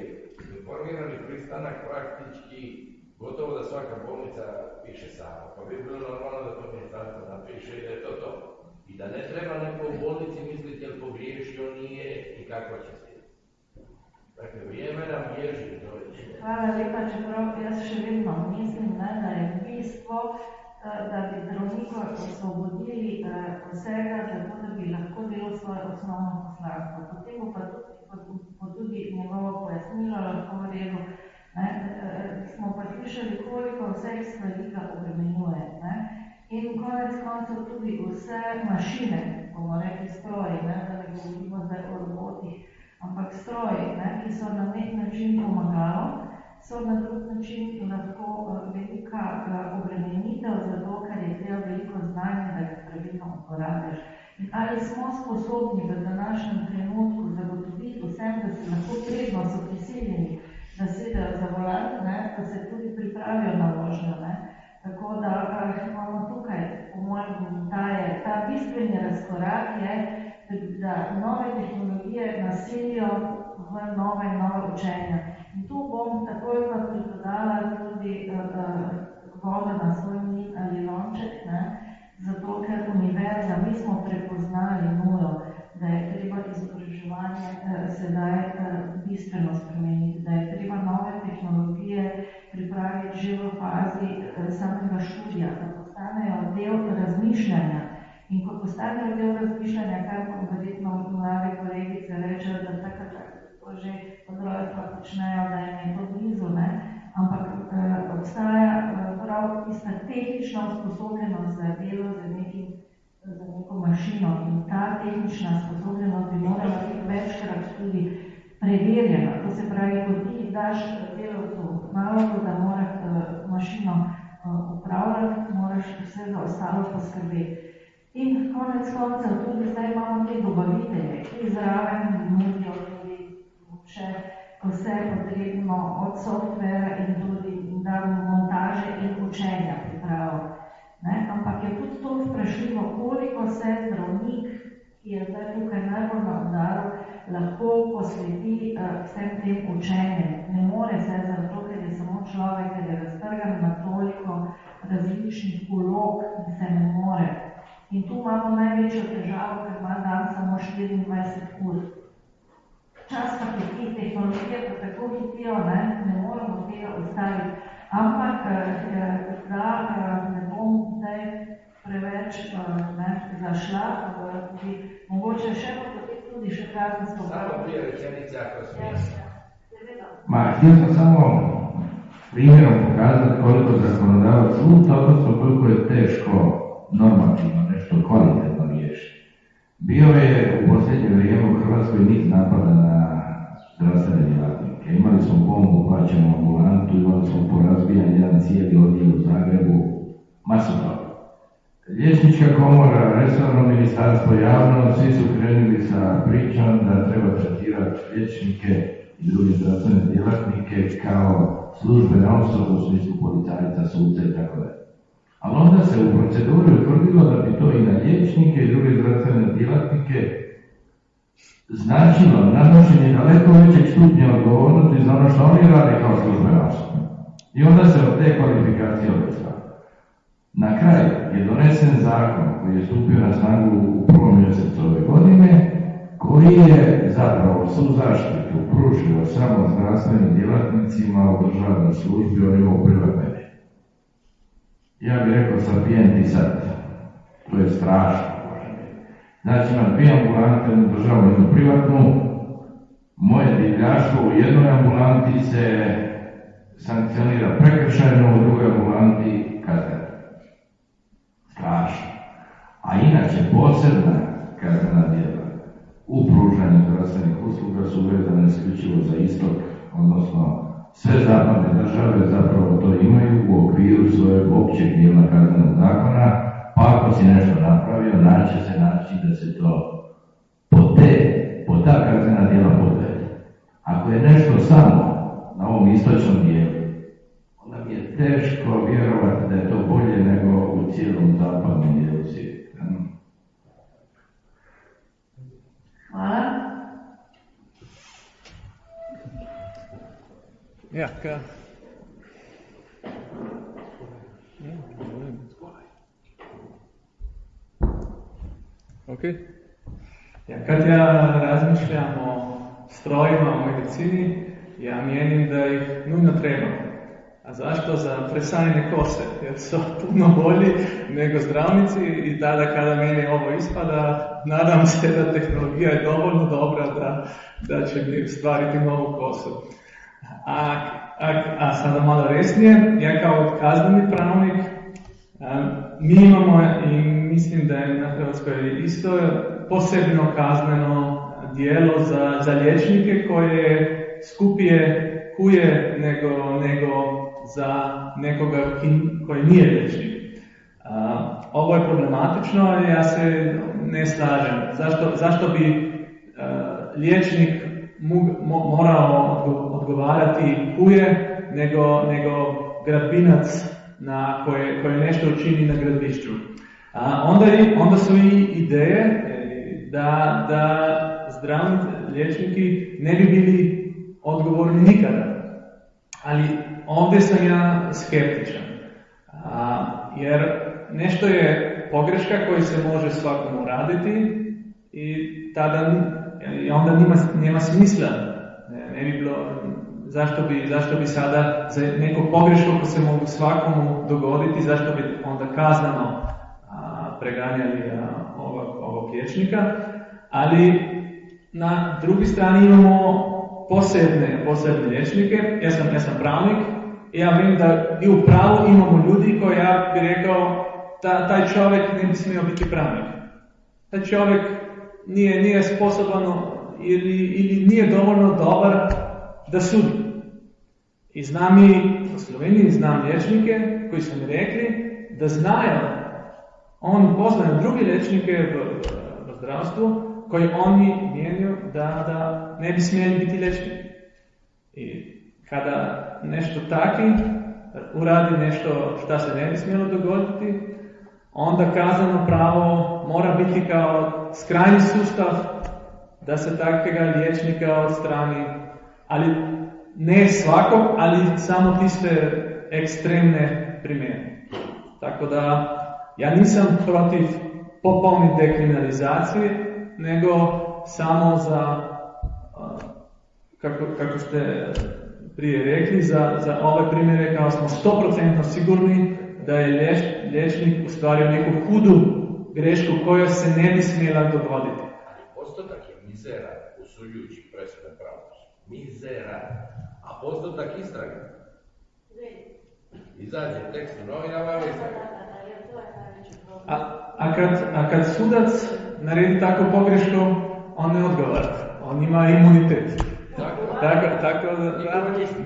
informirani pristanak praktički gotovo da svaka bolnica piše sama. Pa bi bilo normalno da to ministarstvo napiše i da je to. I da ne treba neko u bolnici misliti jel pogriješio nije i kako će se. Dakle, vrijeme nam bježi. Hvala lepa, čeprav jaz še vedno mislim, da je bistvo, da bi zdravnika osvobodili vsega, zato da bi lahko delal svoje osnovno poslanstvo. Potem bo tudi njegovo pojasnilo lahko v redu. Smo pa slišali, koliko vseh stvari ga obremenjuje. In konec koncev tudi vse mašine, bomo rekli stroji, da ne govorimo zdaj o robotih, ampak stroji, ki so na nek način pomagalo, so na drug način lahko velika obremenitev, zato ker je treba veliko znanja, da ga pravilno uporabljaš. In ali smo sposobni v današnjem trenutku zagotoviti vsem, da se lahko predno so prisiljeni, da sedajo za volan, da se tudi pripravijo na vožnjo. Tako da imamo tukaj, po mojem, ta bistveni razkorak je, da nove tehnologije nasilijo v nove učenja. In tu bom takoj pa pripodala tudi vodo na svoj mlin ali lonček, zato ker univerza, mi smo prepoznali nujo, da je treba izobraževanje sedaj bistveno spremeniti, da je treba nove tehnologije pripraviti že v fazi samega študija, da postanejo del razmišljanja. In ko postanejo del razmišljanja, kar verjetno mlade kolegice rečejo, da takrat to že od rojstva počnejo, da jim je to blizu, ampak obstaja prav tista tehnična usposobljenost za delo za neko mašino in ta tehnična usposobljenost bi morala biti večkrat tudi preverjena. To se pravi, ko ti daš delavcu nalogo, da mora mašino upravljati, moraš vse za ostalo poskrbeti. In konec koncev tudi zdaj imamo te dobavitelje, ki zraven nudijo tudi vse potrebno od softvera in tudi montaže in učenja pripravo. Ampak je tudi to vprašljivo, koliko se zdravnik, ki je zdaj tukaj najbolj na udaru, lahko posveti vsem tem učenjem. Ne more se zato, ker je samo človek, ker je raztrgan na toliko različnih vlog in se ne more. In tu imamo največjo težavo, ker ima dan samo 24 ur. Čas pa hiti, tehnologije pa tako hitijo, ne moramo tega ustaviti. Ampak, da ne bom zdaj preveč zašla, mogoče še potem tudi še kazensko pravo. Samo dvije rečenice, ako smisla. Htio sam samo primjerom pokazati koliko zakonodavac luta, odnosno koliko je teško normativno nešto kvalitetno riješiti. Bio je u posljednje vrijeme u Hrvatskoj niz napada na zdravstvene djelatnike. Imali smo bombu, plaćenu ambulantu, imali smo porazbijan jedan cijeli odjel u Zagrebu, masu toga. Liječnička komora, resorno ministarstvo, javno, svi su krenuli sa pričom da treba tretirati liječnike i druge zdravstvene djelatnike kao službene osobe u smislu policajca, suca i tako dalje. Ali onda se u proceduri utvrdilo da bi to i na liječnike i druge zdravstvene djelatnike značilo nanošenje daleko većeg stupnja odgovornosti za ono što oni rade kao službene osobe. I onda se od te kvalifikacije odustalo. Na kraju je donesen zakon koji je stupio na snagu u 1. mjesecu ove godine, koji je zapravo svu zaštitu pružio samo zdravstvenim djelatnicima u državnoj službi, onima u privatnoj. Ja bih rekao sapienti sad, to je strašno. Znači imam dvije ambulante, jednu državnu, jednu privatnu. Moje divljaštvo u jednoj ambulanti se sankcionira prekršajno, u drugoj ambulanti kazneno. Strašno. A inače posebna kaznena djela u pružanju zdravstvenih usluga su vezane isključivo za istok, odnosno sve zapadne države zapravo to imaju u okviru svojeg općeg dijela kaznenog zakona, pa ako si nešto napravio, naći se način da se to po ta kaznena djela podvede. Ako je nešto samo na ovom istočnom dijelu, onda mi je teško vjerovati da je to bolje nego u cijelom zapadnom dijelu svijeta. Hvala. Ja, kad ja razmišljam o strojima u medicini, ja mijenim da ih nujno treba. A zašto? Za presajanje kose, jer su puno bolji nego zdravnici i tada kada meni ovo ispada, nadam se da tehnologija je dovoljno dobra da će mi stvariti novu kosu. A sada malo resnije, ja kao kazneni pravnik, mi imamo i mislim da je na Hrvatskoj isto posebno kazneno djelo za liječnike koje skupije kuje nego za nekoga koji nije liječnik. Ovo je problematično i ja se ne slažem. Zašto bi liječnik morao odgovarati kuje nego gradbinac koji nešto učini na gradbišću. Onda su i ideje da zdravni liječniki ne bi bili odgovorni nikada. Ali ovdje sam ja skeptičan. Jer nešto je pogreška koju se može svakom uraditi i onda nema smisla. Ne bi bilo, zašto bi sada za neku pogrešku koju se mogu svakomu dogoditi, zašto bi onda kazneno preganjali ovog liječnika. Ali na drugi strani imamo posebne liječnike. Ja sam pravnik i ja vidim da i u pravu imamo ljudi koji, ja bih rekao, taj čovjek ne bi smio biti pravnik. Taj čovjek nije sposoban ili nije dovoljno dobar da sudi. I znam i u Sloveniji, znam liječnike koji su mi rekli da znaju, oni poznaju drugi liječnike u zdravstvu koji oni mijenjaju da ne bi smjeli biti liječnik. I kada nešto taki uradi nešto što se ne bi smjelo dogoditi, onda kazneno pravo mora biti kao skrajni sustav da se takvega liječnika odstrani, ali ne svakog, ali samo tiste ekstremne primjere. Tako da ja nisam protiv popolne dekriminalizacije, nego samo za, kako ste prije rekli, za ove primjere kao smo 100% sigurni da je liječnik ustvario neku hudu grešku koja se ne bi smjela dogoditi. Postotak je mizeran usuđujući presude pravosuđa. Mizeran. A postotak istrage? Izađe tekst u novinama i istrage. A kad sudac naredi takvu pogrešku, on ne odgovara. On ima imunitet. Tako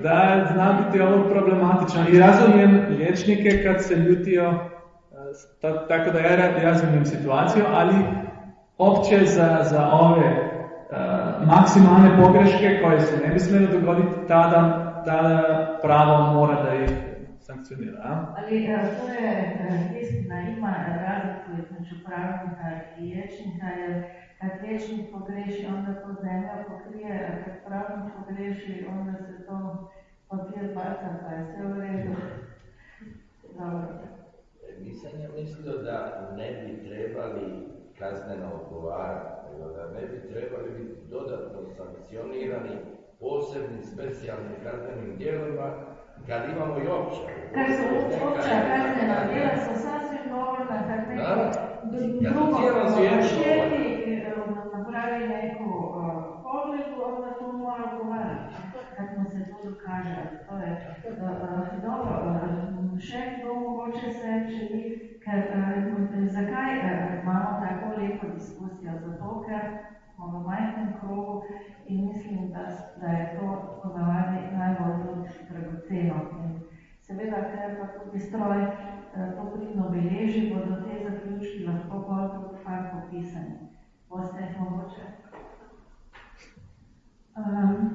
da zna biti ovo problematično. I razumijem liječnike kad se ljutio, tako da ja razumijem situaciju, ali opće za ove maksimalne pogreške koje se ne bi smjeli dogoditi, tada pravo mora da ih sankcionira. Ali to je istina, ima razliku između pravnika i liječnika, jer kad liječnik pogreši, onda to zemlja pokrije, a kad pravnik pogreši, onda se to papir baca, pa je sve u redu. Dobro. Nisam ja mislio da ne bi trebali kazneno odgovarati, nego da ne bi trebali biti dodatno sankcionirani posebnim specijalnim kaznenim djelima kad imamo i opća. Kad su opća kaznena djela su sasvim dovoljna, kad neko drugo šteti, napravi neku povredu, onda tu mora odgovarati. Kad mu se to dokaže, to je dobro. Šef domu hoće se čini, zakaj imamo tako lepo diskusijo? Zato, ker smo v majhnem krogu in mislim, da je to ponavadi najbolj dragoceno. Seveda, ker pa tudi stroj to pridno beleži, bodo te zaključki lahko bolj drug fakt popisani. Boste mogoče?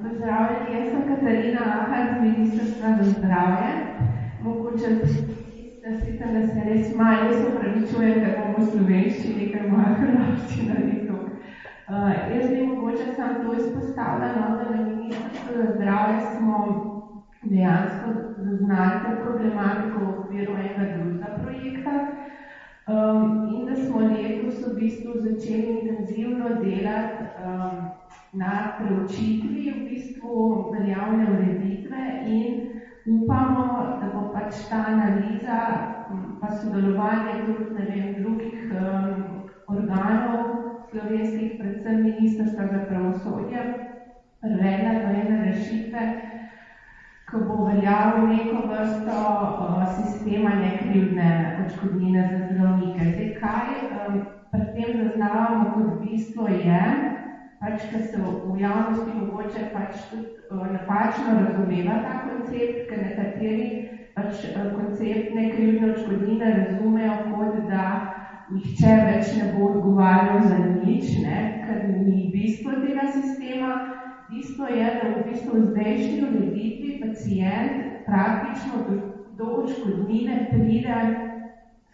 Pozdravljeni, jaz sem Katarina Ahar z Ministrstva za zdravje. Mogoče da se res malo opravičujem, da bomo v slovenščini, ker moja hrvaščina ni to. Jaz bi mogoče sam to izpostavila, da na Ministrstvu za zdravje smo dejansko zaznali to problematiko v okviru enega drugega projekta in da smo letos v bistvu začeli intenzivno delati na preučitvi v bistvu veljavne ureditve in upamo, da bo pač ta analiza pa sodelovanje tudi drugih organov slovenskih, predvsem Ministrstva za pravosodje, privedla do ene rešitve, ko bo veljavil neko vrsto sistema nekrivdne odškodnine za zdravnike. Zdaj, kaj pri tem zaznavamo kot bistvo je, pač, ker se v javnosti mogoče pač tudi napačno razumeva ta koncept, ker nekateri pač koncept nekrivdne odškodnine razumejo kot, da nihče več ne bo odgovarjal za nič, ker ni bistvo tega sistema. Bistvo je, da v bistvu v zdajšnji ureditvi pacient praktično do odškodnine pride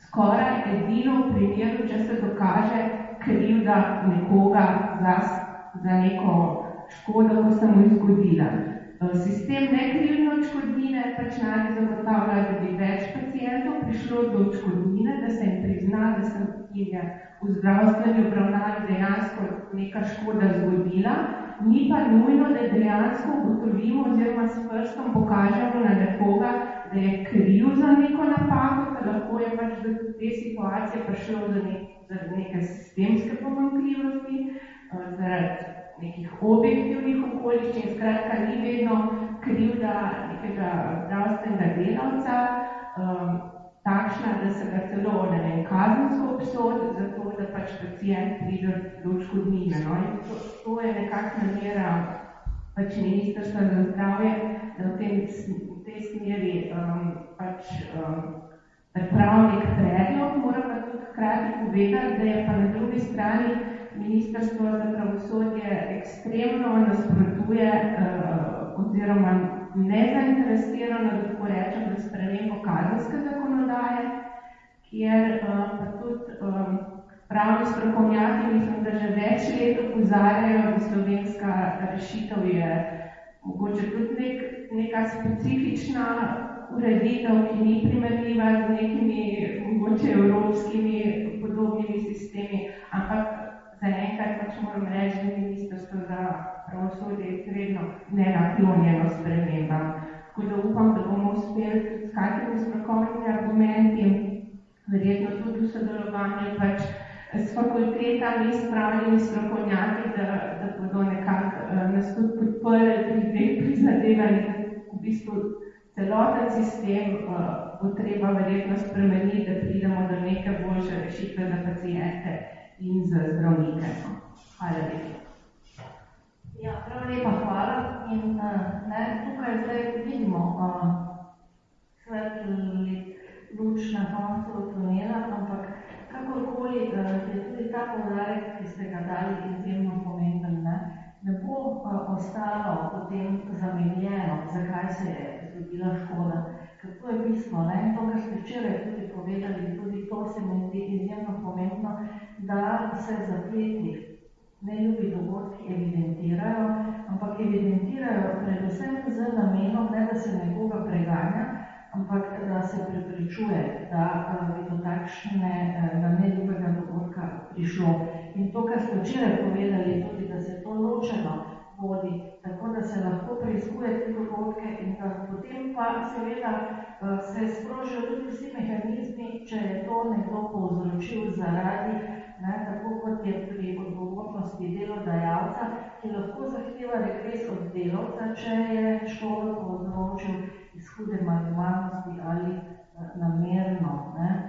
skoraj edino v primeru, če se dokaže krivda nekoga za neko škodo, ko se mu je zgodila. Sistem nekrivdne odškodnine pač naj zagotavlja, da bi več pacientov prišlo do odškodnine, da se jim prizna, da se jim je v zdravstveni obravnavi dejansko neka škoda zgodila, ni pa nujno, da dejansko ugotovimo oziroma s prstom pokažemo na nekoga, da je kriv za neko napako, ker lahko je pač do te situacije prišlo zaradi neke sistemske pomanjkljivosti, zaradi nekih objektivnih okoliščin, skratka ni vedno krivda nekega zdravstvenega delavca, takšna, da se ga celo kazensko obsodi, zato da pač pacient pride do odškodnine. To je nekakšna namera pač Ministrstva za zdravje, da v tej smeri pač pripravi nek predlog, mora pa tudi hkrati povedati, da je pa na drugi strani Ministrstvo za pravosodje ekstremno nasprotuje oziroma nezainteresirano, da tako rečem, za spremembo kazenske zakonodaje, kjer pa tudi pravni strokovnjaki, mislim, da že več let opozarjajo, da slovenska rešitev je mogoče tudi neka specifična ureditev, ki ni primerljiva z nekimi mogoče evropskimi podobnimi sistemi, ampak zaenkrat pač moram reči, da Ministrstvo za pravosodje je izredno nenaklonjeno spremembam. Tako da upam, da bomo uspeli tudi s kakimi strokovnimi argumenti, verjetno tudi v sodelovanju pač s fakultetami, s pravnimi strokovnjaki, da bodo nekako nas tudi podprli pri dveh prizadevanjih, da v bistvu celoten sistem bo treba verjetno spremeniti, da pridemo do neke boljše rešitve za paciente in za zdravnike. Hvala lepa. Ja, prav lepa hvala. In tukaj zdaj vidimo svetli luč na koncu tunela, ampak kakorkoli je tudi ta poudarek, ki ste ga dali, izjemno pomemben. Ne bo ostalo potem zameljeno, zakaj se je zgodila škoda. Ker to je bistvo, to, kar ste včeraj tudi povedali, tudi to se mi zdi izjemno pomembno, da se zapleti neljubi dogodki evidentirajo, ampak evidentirajo predvsem z namenom, ne da se nekoga preganja, ampak da se preprečuje, da bi do takšnega neljubega dogodka prišlo. In to, kar ste včeraj povedali, tudi, da se to ločeno vodi, tako da se lahko preiskuje te dogodke in da potem pa seveda se sprožijo tudi vsi mehanizmi, če je to nekdo povzročil zaradi, tako kot je pri odgovornosti delodajalca, ki lahko zahteva regres od delavca, če je škodo povzročil iz hude malomarnosti ali namerno.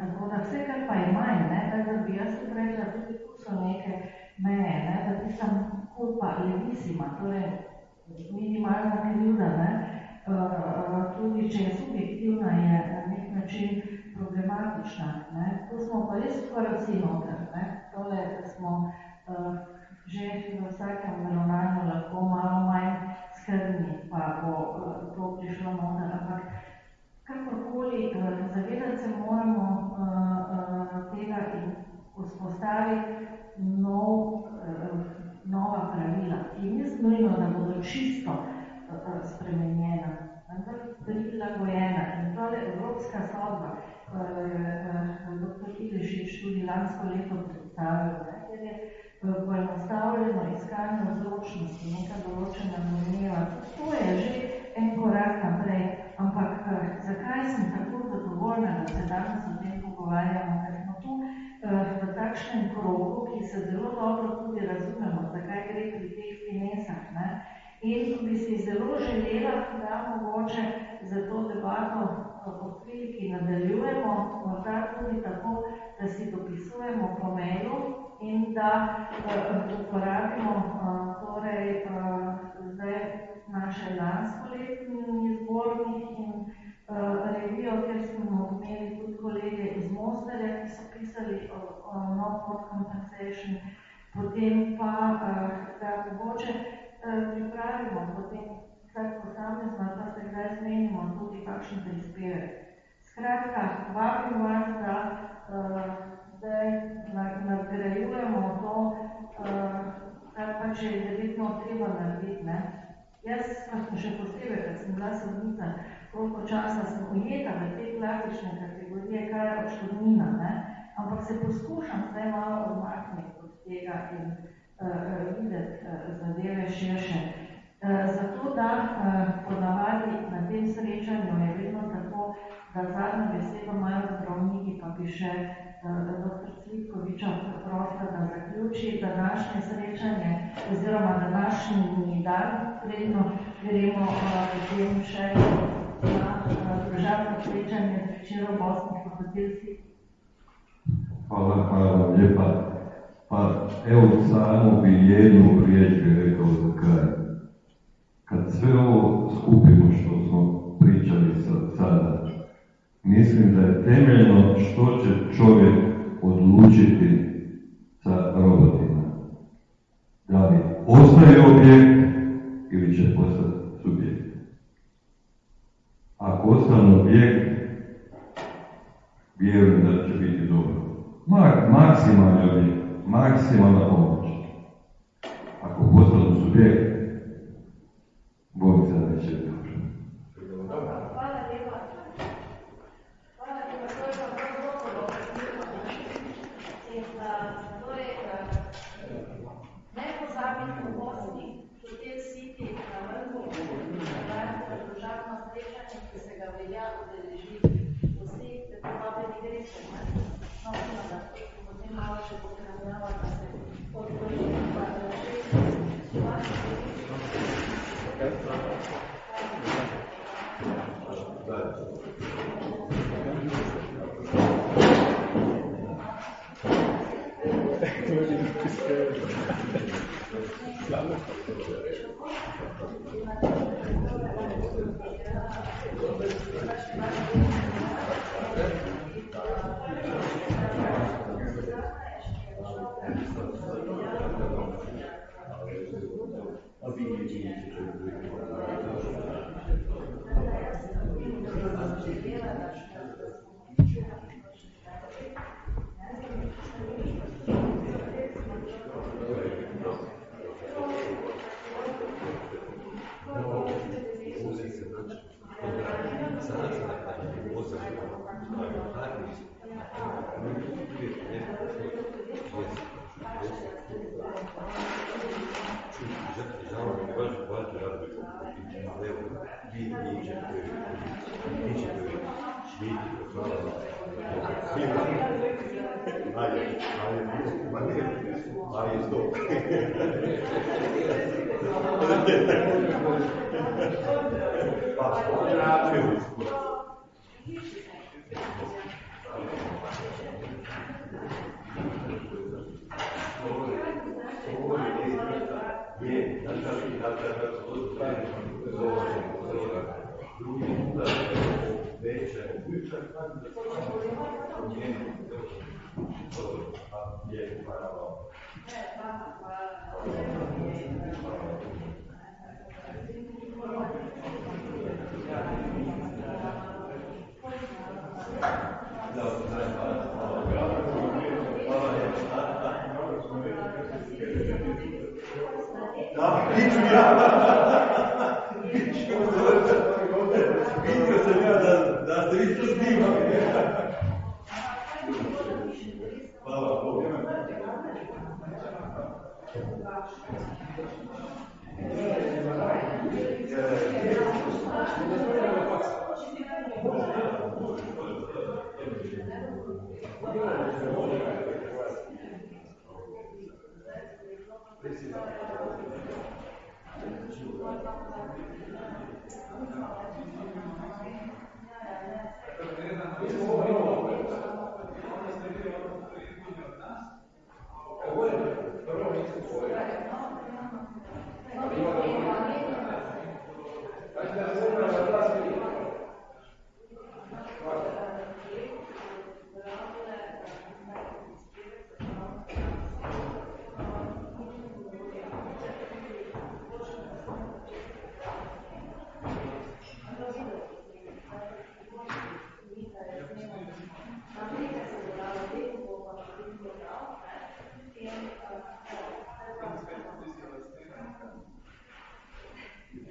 Tako da vse, kar pa je manj, da bi jaz rekla, tudi tu so neke meje, da ti mislim, culpa levisima, torej minimalna krivda, ne, tudi če je subjektivna, je na nek način problematična. Ne. Tu smo pa res skoraj vsi noter, ne. Tole smo že v vsakem ravnanju lahko malo manj skrbni, pa bo to prišlo noter, ampak kakorkoli zavedati se moramo tega in vzpostaviti nova pravila, ki ni nujno, da bodo čisto spremenjena, vendar prilagojena. In tole evropska sodba, dr. Ilešič tudi lansko leto predstavil, ker je poenostavljeno iskanje vzročnosti, neka določena domneva. To je že en korak naprej, ampak zakaj sem tako zadovoljna, da se danes o tem pogovarjamo, ker smo tu v takšnem krogu, ki se zelo dobro tudi razumemo, zakaj gre pri teh finesah. Ne? In bi si zelo želela, da mogoče za to debato po priliki nadaljujemo, morda tudi tako, da si dopisujemo po mailu in da uporabimo torej zdaj naše lanskoletni zbornik in revijo, kjer smo imeli tudi kolege iz Mostarja, ki so pisali o no fault compensation, potem pa da mogoče pripravimo potem vsak posamezno, da se kdaj zmenimo tudi kakšen prispevek. Skratka, vabim vas, da zdaj nadgrajujemo to, kar pač je verjetno treba narediti. Ne? Jaz še posebej, ker sem bila sodnica, koliko časa sem ujeta v te klasične kategorije, kar je odškodnina, ne? Ampak se poskušam zdaj malo odmakniti od tega in videti zadeve širše. Zato, da ponavadi na tem srečanju je vedno tako, da zadnjo besedo imajo zdravniki, pa bi še dr. Cvitkoviča prosila, da zaključi današnje srečanje oziroma današnji dan, predno gremo potem še na državno srečanje zvečer v Bosni v hotelski. Hvala vam lijepa. Pa evo samo bi jednu riječ bi rekao za kraj. Kad sve ovo skupimo što smo pričali sada, mislim da je temeljno što će čovjek odlučiti sa robotima. Da li ostaje objekt ili će postati subjekt. Ako ostane objekt, vjerujem da će biti dobro. Maksimalni objekt, maksimalna pomoć. Ako postanu subjekt, Bog se da će biti dobro. Hvala lijepa. Hvala lijepa, to je pa prvo in torej ne pozabiti v Bosni, Hotel City na vrhu, državno srečanje, ki se ga velja udeležiti. Vsi povabljeni greste, no, da potem malo še pokranjava, da se odgovorimo, pa da Hvala.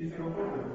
Ti se ga